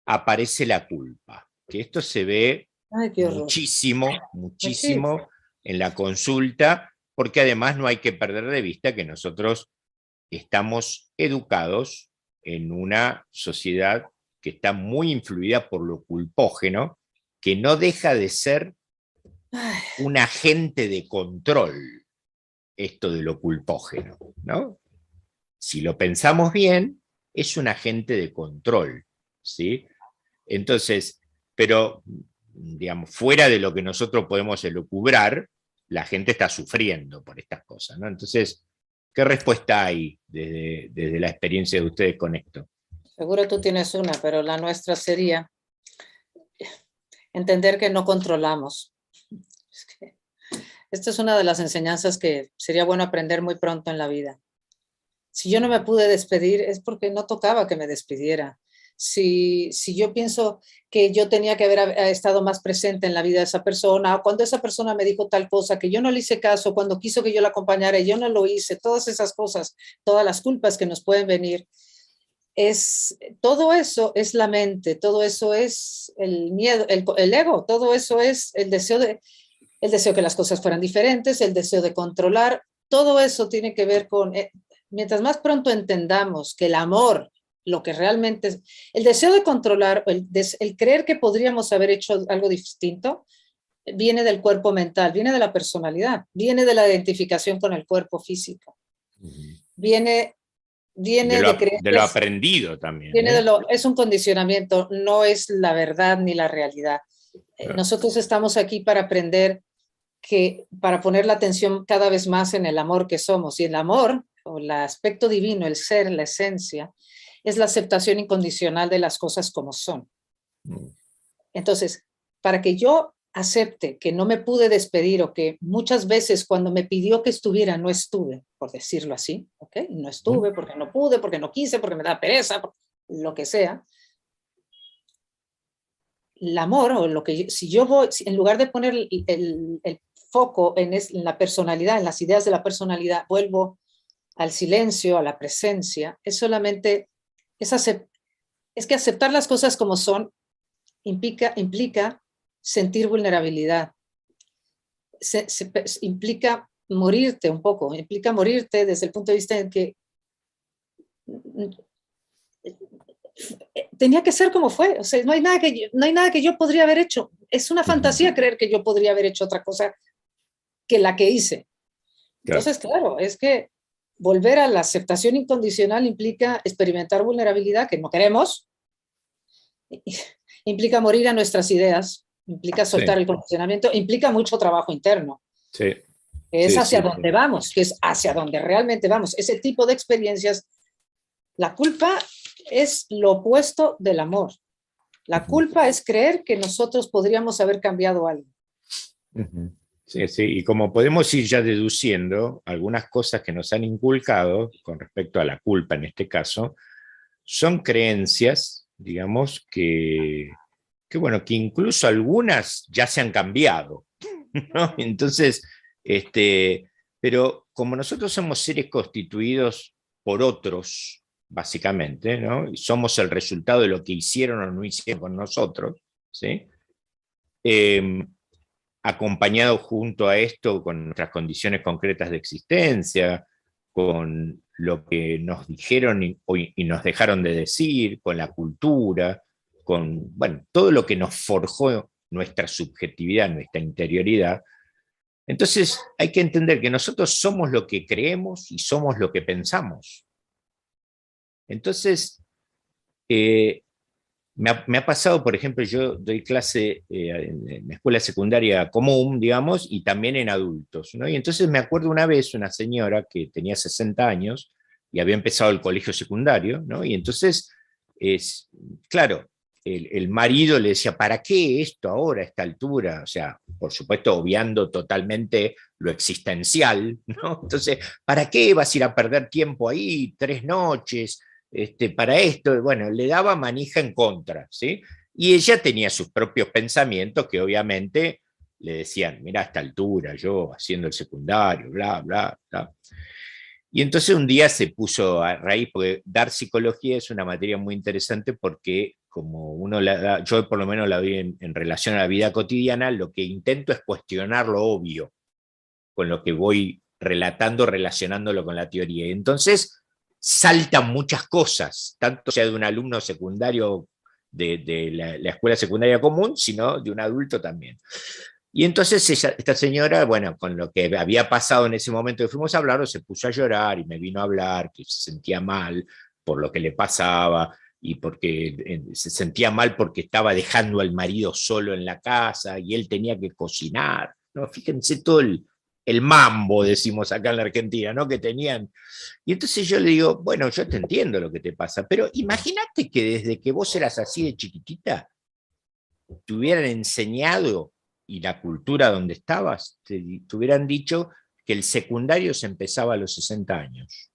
aparece la culpa, que esto se ve muchísimo, muchísimo en la consulta, porque además no hay que perder de vista que nosotros estamos educados en una sociedad que está muy influida por lo culpógeno, que no deja de ser un agente de control, esto de lo culpógeno, ¿no? Si lo pensamos bien, es un agente de control, ¿sí? Entonces, pero, digamos, fuera de lo que nosotros podemos elucubrar, la gente está sufriendo por estas cosas, ¿no? Entonces, ¿qué respuesta hay desde la experiencia de ustedes con esto? Seguro tú tienes una, pero la nuestra sería entender que no controlamos. Esta es una de las enseñanzas que sería bueno aprender muy pronto en la vida. Si yo no me pude despedir es porque no tocaba que me despidiera. Si yo pienso que yo tenía que haber estado más presente en la vida de esa persona, o cuando esa persona me dijo tal cosa, que yo no le hice caso, cuando quiso que yo la acompañara y yo no lo hice, todas esas cosas, todas las culpas que nos pueden venir, todo eso es la mente, todo eso es el miedo, el ego, todo eso es el deseo que las cosas fueran diferentes, el deseo de controlar, todo eso tiene que ver con, mientras más pronto entendamos que el amor, lo que realmente es, el deseo de controlar, el creer que podríamos haber hecho algo distinto, viene del cuerpo mental, viene de la personalidad, viene de la identificación con el cuerpo físico, viene de lo aprendido también. Es un condicionamiento, no es la verdad ni la realidad. Nosotros estamos aquí para aprender para poner la atención cada vez más en el amor que somos. Y el amor, o el aspecto divino, el ser, la esencia, es la aceptación incondicional de las cosas como son. Entonces, para que yo acepte que no me pude despedir o que muchas veces cuando me pidió que estuviera no estuve, por decirlo así, ¿ok? No estuve porque no pude, porque no quise, porque me da pereza, lo que sea. El amor, o lo que si yo voy, en lugar de poner el foco en la personalidad, en las ideas de la personalidad, vuelvo al silencio, a la presencia, es solamente, es que aceptar las cosas como son implica sentir vulnerabilidad, implica morirte un poco, implica morirte desde el punto de vista en que tenía que ser como fue, o sea, no hay nada que yo podría haber hecho, es una fantasía creer que yo podría haber hecho otra cosa que la que hice. Entonces, claro, es que volver a la aceptación incondicional implica experimentar vulnerabilidad que no queremos, implica morir a nuestras ideas, implica soltar el condicionamiento, implica mucho trabajo interno. Que es hacia donde vamos, que es hacia donde realmente vamos. Ese tipo de experiencias, la culpa es lo opuesto del amor. La culpa es creer que nosotros podríamos haber cambiado algo. Sí, sí, y como podemos ir ya deduciendo, algunas cosas que nos han inculcado con respecto a la culpa en este caso, son creencias, digamos, que que bueno, que incluso algunas ya se han cambiado, ¿no? Entonces, pero como nosotros somos seres constituidos por otros, básicamente, ¿no? Y somos el resultado de lo que hicieron o no hicieron con nosotros, ¿sí? Eh, Acompañado junto a esto con nuestras condiciones concretas de existencia, con lo que nos dijeron y nos dejaron de decir, con la cultura, con, bueno, todo lo que nos forjó nuestra subjetividad, nuestra interioridad. Entonces hay que entender que nosotros somos lo que creemos y somos lo que pensamos. Entonces, eh, me ha pasado, por ejemplo, yo doy clase en escuela secundaria común, digamos, y también en adultos, ¿no? Y entonces me acuerdo una vez una señora que tenía 60 años y había empezado el colegio secundario, ¿no? Y entonces, es, claro, el marido le decía, ¿para qué esto ahora, a esta altura? O sea, por supuesto, obviando totalmente lo existencial, ¿no? Entonces, ¿para qué vas a ir a perder tiempo ahí 3 noches? Para esto, bueno, le daba manija en contra, ¿sí? Y ella tenía sus propios pensamientos que obviamente le decían, mira, a esta altura, yo haciendo el secundario, bla, bla, bla. Y entonces un día se puso a raíz, porque dar psicología es una materia muy interesante porque como uno la da, yo por lo menos la doy en relación a la vida cotidiana, lo que intento es cuestionar lo obvio con lo que voy relatando, relacionándolo con la teoría. Y entonces saltan muchas cosas, tanto sea de un alumno secundario de la escuela secundaria común, sino de un adulto también. Y entonces esta señora, bueno, con lo que había pasado en ese momento que fuimos a hablar, se puso a llorar y me vino a hablar que se sentía mal por lo que le pasaba y porque se sentía mal porque estaba dejando al marido solo en la casa y él tenía que cocinar. ¿No? Fíjense todo el mambo, decimos acá en la Argentina, ¿no? Que tenían. Y entonces yo le digo, bueno, yo te entiendo lo que te pasa, pero imagínate que desde que vos eras así de chiquitita, te hubieran enseñado y la cultura donde estabas, te hubieran dicho que el secundario se empezaba a los 60 años.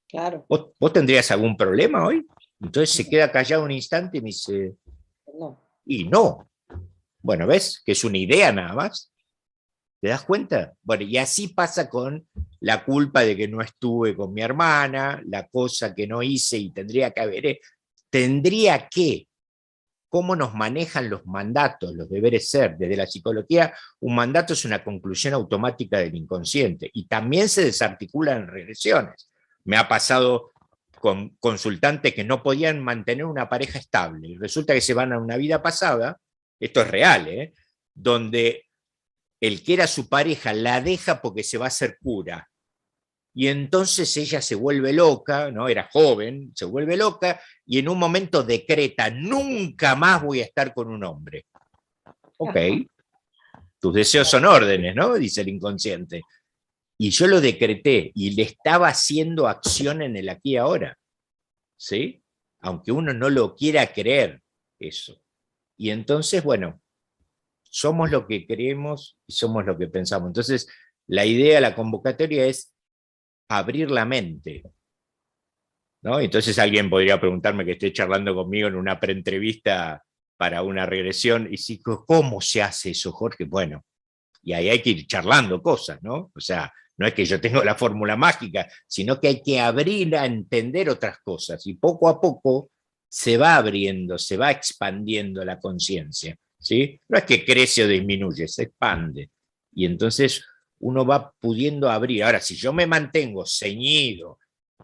Claro, ¿Vos tendrías algún problema hoy? Entonces se queda callado un instante y me dice, no. y no. Bueno, ¿ves? Que es una idea nada más. ¿Te das cuenta? Bueno, y así pasa con la culpa de que no estuve con mi hermana, la cosa que no hice y tendría que haber, tendría que, cómo nos manejan los mandatos, los deberes ser. Desde la psicología, un mandato es una conclusión automática del inconsciente y también se desarticula en regresiones. Me ha pasado con consultantes que no podían mantener una pareja estable y resulta que se van a una vida pasada, esto es real, donde el que era su pareja la deja porque se va a hacer cura. Y entonces ella se vuelve loca, ¿no? Era joven, se vuelve loca y en un momento decreta, nunca más voy a estar con un hombre. Ok, tus deseos son órdenes, ¿no? Dice el inconsciente. Y yo lo decreté y le estaba haciendo acción en el aquí y ahora, ¿sí? Aunque uno no lo quiera creer, eso. Y entonces, bueno, somos lo que creemos y somos lo que pensamos. Entonces, la idea, la convocatoria es abrir la mente, ¿no? Entonces alguien podría preguntarme que esté charlando conmigo en una preentrevista para una regresión, y si, ¿cómo se hace eso, Jorge? Bueno, y ahí hay que ir charlando cosas, ¿no? O sea, no es que yo tengo la fórmula mágica, sino que hay que abrir a entender otras cosas, y poco a poco se va abriendo, se va expandiendo la conciencia, ¿sí? No es que crece o disminuye, se expande. Y entonces uno va pudiendo abrir. Ahora, si yo me mantengo ceñido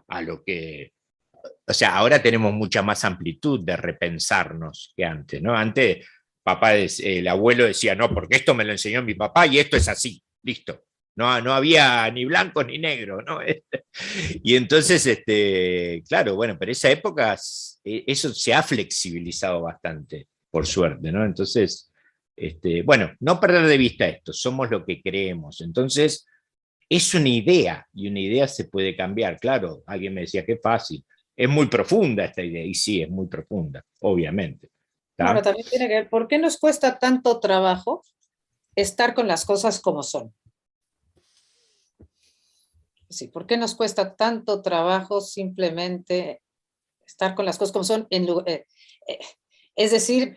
a lo que, o sea, ahora tenemos mucha más amplitud de repensarnos que antes, ¿no? Antes, el abuelo decía, no, porque esto me lo enseñó mi papá y esto es así, listo. No, no había ni blanco ni negro, ¿no? Y entonces, claro, bueno, pero esa época, eso se ha flexibilizado bastante, por suerte, ¿no? Entonces, bueno, no perder de vista esto, somos lo que creemos. Entonces, es una idea y una idea se puede cambiar. Claro, alguien me decía, qué fácil. Es muy profunda esta idea y sí, es muy profunda, obviamente. Bueno, ¿Tá? también tiene que ver, ¿por qué nos cuesta tanto trabajo estar con las cosas como son? Sí, ¿por qué nos cuesta tanto trabajo simplemente estar con las cosas como son Es decir,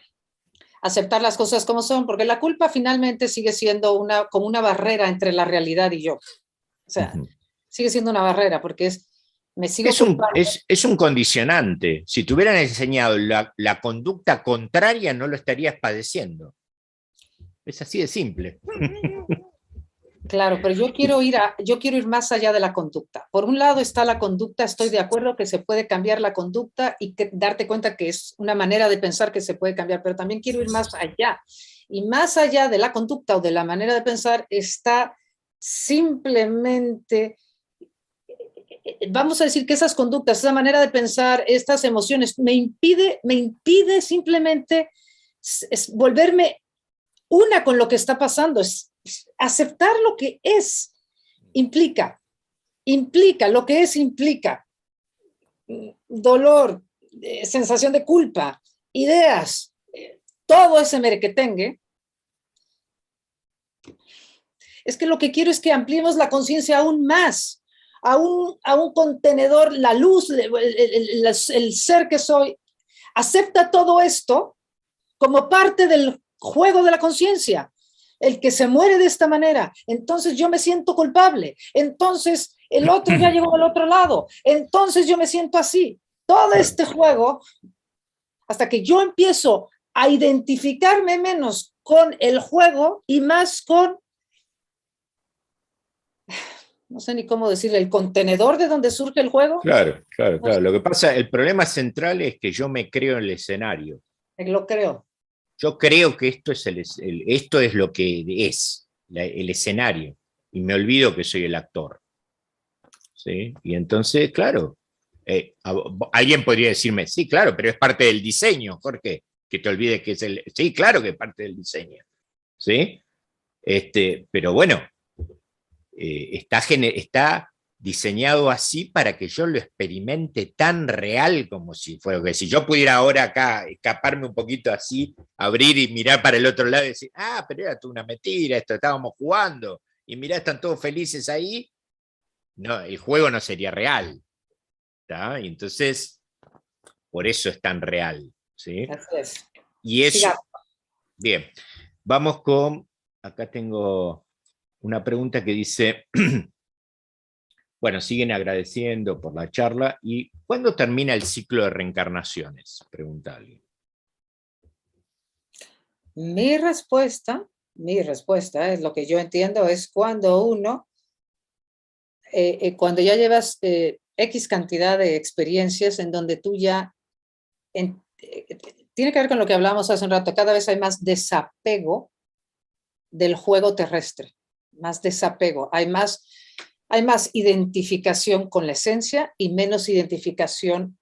aceptar las cosas como son, porque la culpa finalmente sigue siendo como una barrera entre la realidad y yo. O sea, sigue siendo una barrera, porque me sigo culpando. Es un condicionante. Si te hubieran enseñado la conducta contraria, no lo estarías padeciendo. Es así de simple. Claro, pero yo quiero ir más allá de la conducta. Por un lado está la conducta, estoy de acuerdo que se puede cambiar la conducta y darte cuenta que es una manera de pensar que se puede cambiar, pero también quiero ir más allá. Y más allá de la conducta o de la manera de pensar está simplemente, vamos a decir que esas conductas, esa manera de pensar, estas emociones, me impide simplemente volverme una con lo que está pasando, es aceptar lo que es, implica lo que es, implica dolor, sensación de culpa, ideas, todo ese merequetengue. Es que lo que quiero es que ampliemos la conciencia aún más, a un contenedor, la luz, el ser que soy, acepta todo esto como parte del juego de la conciencia. El que se muere de esta manera, entonces yo me siento culpable, entonces el otro ya llegó al otro lado, entonces yo me siento así. Todo este juego, hasta que yo empiezo a identificarme menos con el juego y más con, no sé ni cómo decirle, el contenedor de donde surge el juego. Claro, claro, claro. Lo que pasa, el problema central es que yo me creo en el escenario. Lo creo. Yo creo que esto es lo que es, el escenario, y me olvido que soy el actor. ¿Sí? Y entonces, claro, alguien podría decirme, sí, claro, pero es parte del diseño, Jorge, que te olvides que es el... Sí, claro que es parte del diseño. ¿Sí? Pero bueno, está diseñado así para que yo lo experimente tan real como si fuera, que si yo pudiera ahora acá escaparme un poquito así, abrir y mirar para el otro lado y decir, ah, pero era una mentira, esto estábamos jugando, y mirá, están todos felices ahí, no, el juego no sería real, ¿tá? Y entonces, por eso es tan real, ¿sí? Así es. Y eso, Sigamos. bien, vamos con, acá tengo una pregunta que dice, bueno, siguen agradeciendo por la charla. ¿Y cuándo termina el ciclo de reencarnaciones? Pregunta alguien. Mi respuesta es lo que yo entiendo, es cuando cuando ya llevas X cantidad de experiencias en donde tú ya, tiene que ver con lo que hablamos hace un rato, cada vez hay más desapego del juego terrestre, más desapego, hay más identificación con la esencia y menos identificación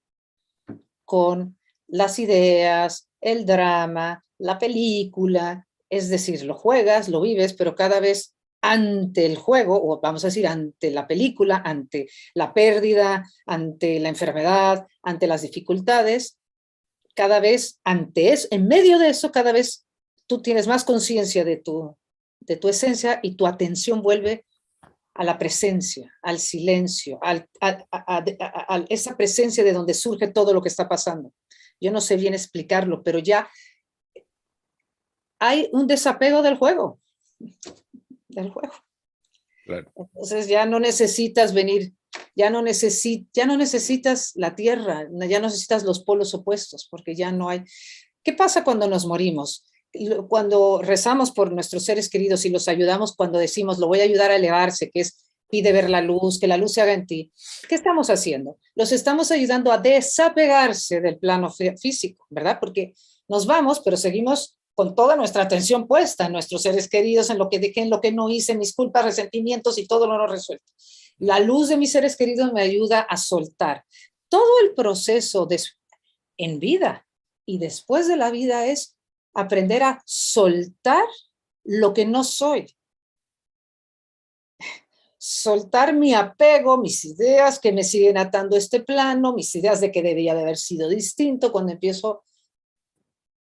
con las ideas, el drama, la película, es decir, lo juegas, lo vives, pero cada vez ante el juego, o vamos a decir, ante la película, ante la pérdida, ante la enfermedad, ante las dificultades, cada vez en medio de eso, cada vez tú tienes más conciencia de tu esencia y tu atención vuelve a la presencia, al silencio, a esa presencia de donde surge todo lo que está pasando. Yo no sé bien explicarlo, pero ya hay un desapego del juego. Claro. Entonces ya no necesitas venir, ya no necesitas la Tierra, ya no necesitas los polos opuestos, porque ya no hay. ¿Qué pasa cuando nos morimos? Cuando rezamos por nuestros seres queridos y los ayudamos, cuando decimos, lo voy a ayudar a elevarse, que es pide ver la luz, que la luz se haga en ti. ¿Qué estamos haciendo? Los estamos ayudando a desapegarse del plano físico, ¿verdad? Porque nos vamos, pero seguimos con toda nuestra atención puesta en nuestros seres queridos, en lo que dejé, en lo que no hice, mis culpas, resentimientos y todo lo no resuelto. La luz de mis seres queridos me ayuda a soltar. Todo el proceso en vida y después de la vida es aprender a soltar lo que no soy. Soltar mi apego, mis ideas que me siguen atando a este plano, mis ideas de que debía de haber sido distinto cuando empiezo.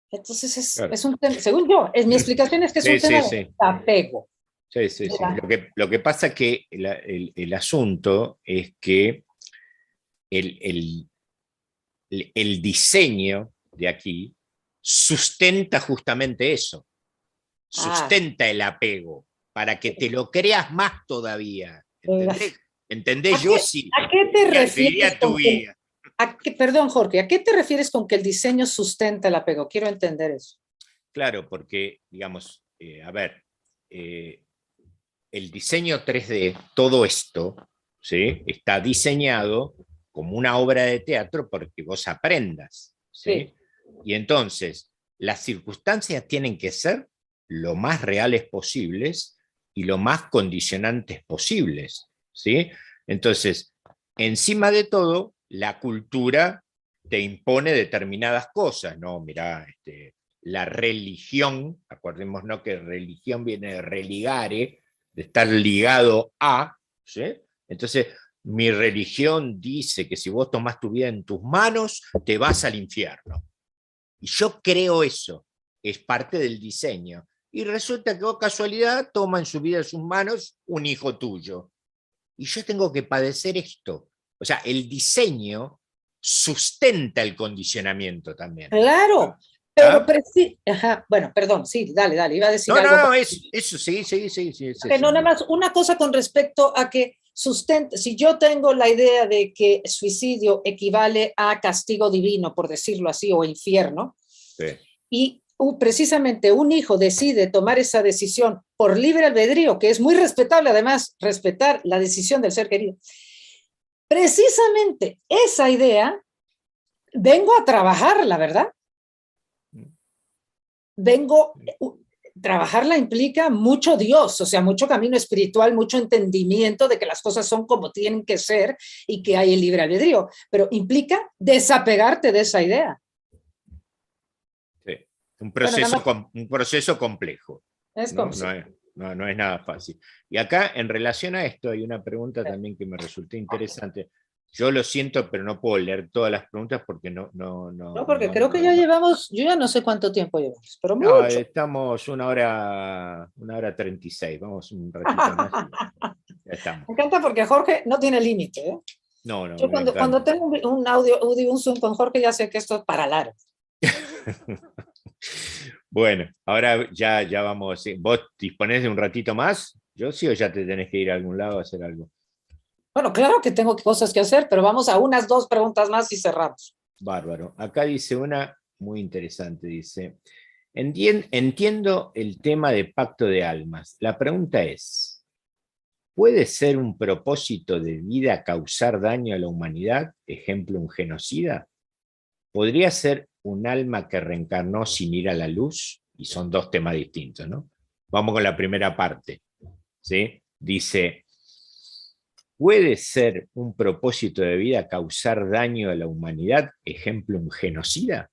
Entonces claro. Es un tema, según yo, mi explicación es que es un tema de apego. Sí. Lo que pasa es que el asunto es que el diseño de aquí sustenta justamente eso, Ah, sustenta el apego, para que te lo creas más todavía, oiga, ¿entendés? ¿Entendés? Yo sí, a qué te refieres diría tu con que, guía. perdón, Jorge, ¿a qué te refieres con que el diseño sustenta el apego? Quiero entender eso. Claro, porque, digamos, a ver, eh, el diseño 3D, todo esto, ¿sí? Está diseñado como una obra de teatro porque vos aprendas, Sí, ¿sí? Y entonces, las circunstancias tienen que ser lo más reales posibles y lo más condicionantes posibles, ¿sí? Entonces, encima de todo, la cultura te impone determinadas cosas, ¿no? Mirá, la religión, acordémonos que religión viene de religare, de estar ligado a, ¿sí? Entonces, mi religión dice que si vos tomás tu vida en tus manos, te vas al infierno. Y yo creo eso, es parte del diseño. Y resulta que, oh, casualidad, toma en su vida en sus manos un hijo tuyo. Y yo tengo que padecer esto. O sea, el diseño sustenta el condicionamiento también. claro, pero ¿Ah? ajá, bueno, perdón, sí, dale, dale, iba a decir No, no, algo no, más. es eso, sí, sí, sí, sí, es Que eso. no, nada más una cosa con respecto a que sustente, si yo tengo la idea de que suicidio equivale a castigo divino, por decirlo así, o infierno, Sí. y precisamente un hijo decide tomar esa decisión por libre albedrío, que es muy respetable además, respetar la decisión del ser querido, precisamente esa idea vengo a trabajarla, ¿verdad? Vengo, trabajarla implica mucho Dios, o sea, mucho camino espiritual, mucho entendimiento de que las cosas son como tienen que ser y que hay el libre albedrío, pero implica desapegarte de esa idea. Sí. Bueno, nada más Un proceso complejo, es como ¿no? sí. No es nada fácil. Y acá, en relación a esto, hay una pregunta también que me resultó interesante. Yo lo siento, pero no puedo leer todas las preguntas porque No, porque creo que ya llevamos, yo ya no sé cuánto tiempo llevamos, pero no, mucho. estamos una hora 36. Vamos un ratito más y ya estamos. Me encanta porque Jorge no tiene límite. ¿Eh? No, no, Yo me cuando encanta. tengo un audio, un Zoom con Jorge, ya sé que esto es para largo. Bueno, ahora ya vamos. ¿Vos disponés de un ratito más? Yo sí o ya te tenés que ir a algún lado a hacer algo. Bueno, claro que tengo cosas que hacer, pero vamos a unas dos preguntas más y cerramos. Bárbaro. Acá dice una muy interesante, dice, entiendo el tema de pacto de almas. La pregunta es, ¿puede ser un propósito de vida causar daño a la humanidad? Ejemplo, un genocida. ¿Podría ser un alma que reencarnó sin ir a la luz? Y son dos temas distintos, ¿no? Vamos con la primera parte, ¿sí? Dice, ¿puede ser un propósito de vida causar daño a la humanidad? Ejemplo, un genocida.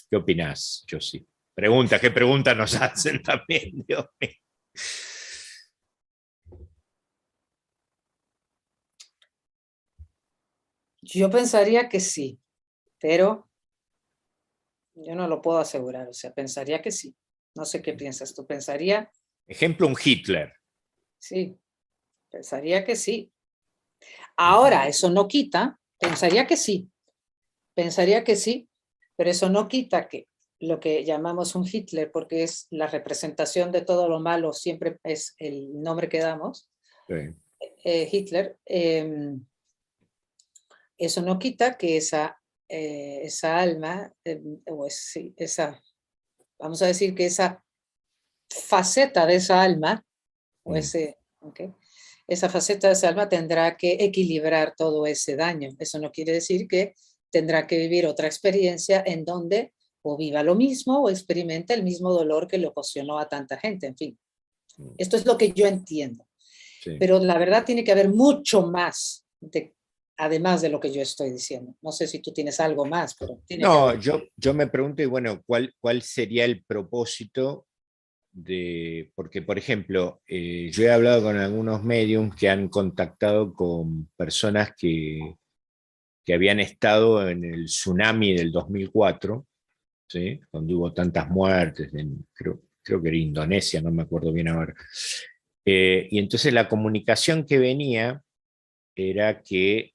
¿Qué opinás, Josie? Pregunta, ¿qué preguntas nos hacen también? Dios mío. Yo pensaría que sí, pero yo no lo puedo asegurar. O sea, pensaría que sí. No sé qué piensas tú. Pensaría, Ejemplo, un Hitler. sí, pensaría que sí. Ujú. Ahora, eso no quita, pensaría que sí, pero eso no quita que lo que llamamos un Hitler, porque es la representación de todo lo malo, siempre es el nombre que damos, Sí. Hitler, eso no quita que esa alma, sí, vamos a decir que esa faceta de esa alma, o Mm. okay, esa faceta de esa alma tendrá que equilibrar todo ese daño. Eso no quiere decir que tendrá que vivir otra experiencia en donde o viva lo mismo o experimente el mismo dolor que le ocasionó a tanta gente. En fin, Mm. esto es lo que yo entiendo. Sí. Pero la verdad tiene que haber mucho más además de lo que yo estoy diciendo. No sé si tú tienes algo más, pero tiene que No, haber. yo me pregunto, y bueno, ¿cuál sería el propósito de, porque por ejemplo, yo he hablado con algunos mediums que han contactado con personas que habían estado en el tsunami del 2004, ¿sí? Cuando hubo tantas muertes, creo que era Indonesia, no me acuerdo bien ahora. Y entonces la comunicación que venía era que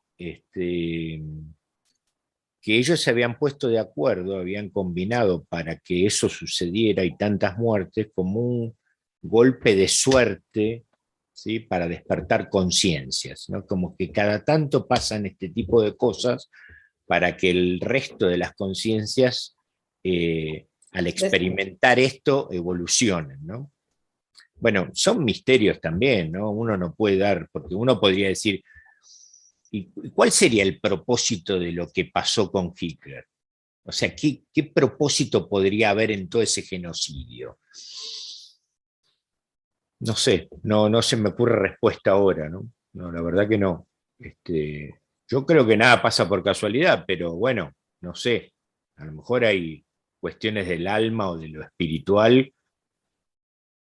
que ellos se habían puesto de acuerdo, habían combinado para que eso sucediera y tantas muertes como un golpe de suerte, ¿sí? Para despertar conciencias, ¿no? Como que cada tanto pasan este tipo de cosas para que el resto de las conciencias, al experimentar esto, evolucionen, ¿no? Bueno, son misterios también, ¿no? Uno no puede dar, porque uno podría decir, ¿y cuál sería el propósito de lo que pasó con Hitler? O sea, ¿qué propósito podría haber en todo ese genocidio? No sé, no se me ocurre respuesta ahora, ¿no? No, la verdad que no. Yo creo que nada pasa por casualidad, pero bueno, no sé. A lo mejor hay cuestiones del alma o de lo espiritual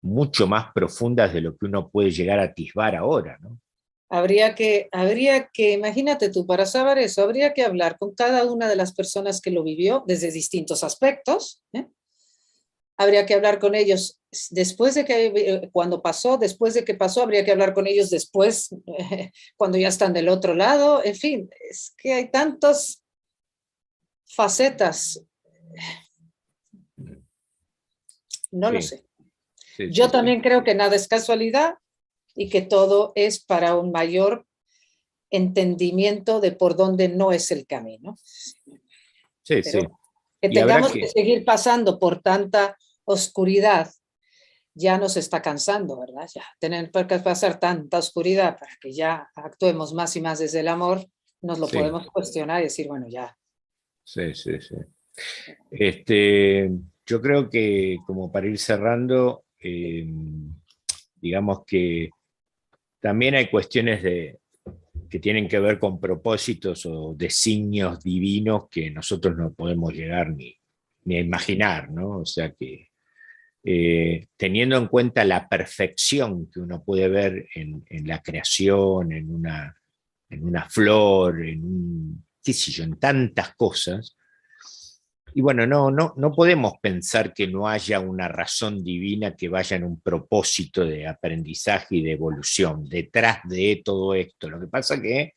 mucho más profundas de lo que uno puede llegar a atisbar ahora, ¿no? Habría que, imagínate tú, para saber eso, habría que hablar con cada una de las personas que lo vivió desde distintos aspectos, ¿eh? Habría que hablar con ellos después de que, cuando pasó, después de que pasó, habría que hablar con ellos después, cuando ya están del otro lado, en fin, es que hay tantas facetas, no lo Sí, sé. sí, Yo sí, sí. también creo que nada es casualidad y que todo es para un mayor entendimiento de por dónde no es el camino. Sí, Pero sí. que Y habrá tengamos que que, seguir pasando por tanta oscuridad ya nos está cansando, ¿verdad? Ya tener que pasar tanta oscuridad para que ya actuemos más y más desde el amor, nos lo sí, podemos cuestionar y decir, bueno, ya. sí, sí, sí. Este, yo creo que como para ir cerrando, digamos que también hay cuestiones que tienen que ver con propósitos o designios divinos que nosotros no podemos llegar ni a imaginar, ¿no? O sea que teniendo en cuenta la perfección que uno puede ver en la creación, en una flor, qué sé yo, en tantas cosas. Y bueno, no podemos pensar que no haya una razón divina que vaya en un propósito de aprendizaje y de evolución detrás de todo esto. Lo que pasa es que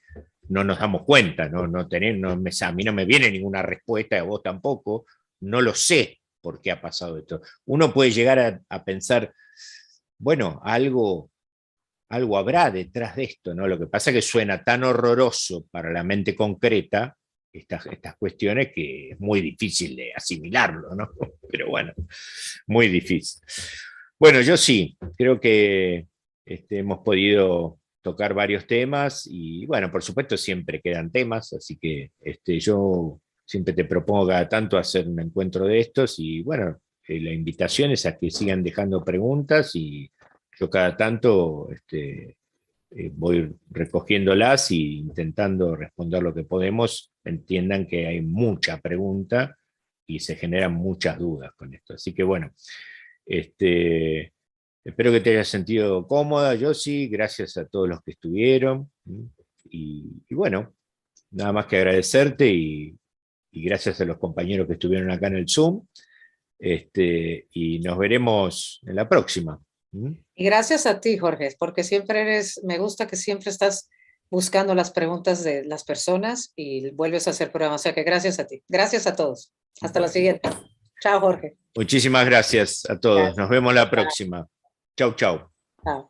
no nos damos cuenta, a mí no me viene ninguna respuesta, a vos tampoco, no lo sé por qué ha pasado esto. Uno puede llegar a pensar, bueno, algo habrá detrás de esto, ¿no? Lo que pasa es que suena tan horroroso para la mente concreta estas cuestiones que es muy difícil de asimilarlo, ¿no? Pero bueno, muy difícil. Bueno, yo sí, creo que hemos podido tocar varios temas y bueno, por supuesto siempre quedan temas, así que yo siempre te propongo cada tanto hacer un encuentro de estos y bueno, la invitación es a que sigan dejando preguntas y yo cada tanto voy recogiéndolas e intentando responder lo que podemos. Entiendan que hay mucha pregunta y se generan muchas dudas con esto. Así que bueno, este, espero que te hayas sentido cómoda, yo sí, gracias a todos los que estuvieron. Y bueno, nada más que agradecerte y gracias a los compañeros que estuvieron acá en el Zoom. Y nos veremos en la próxima. Y gracias a ti, Jorge, porque me gusta que siempre estás buscando las preguntas de las personas y vuelves a hacer programas. O sea que gracias a ti. Gracias a todos. Hasta la Bueno, siguiente. Chao, Jorge. muchísimas gracias a todos. Nos Gracias. vemos la Chao. próxima. Chau, chau. Chao.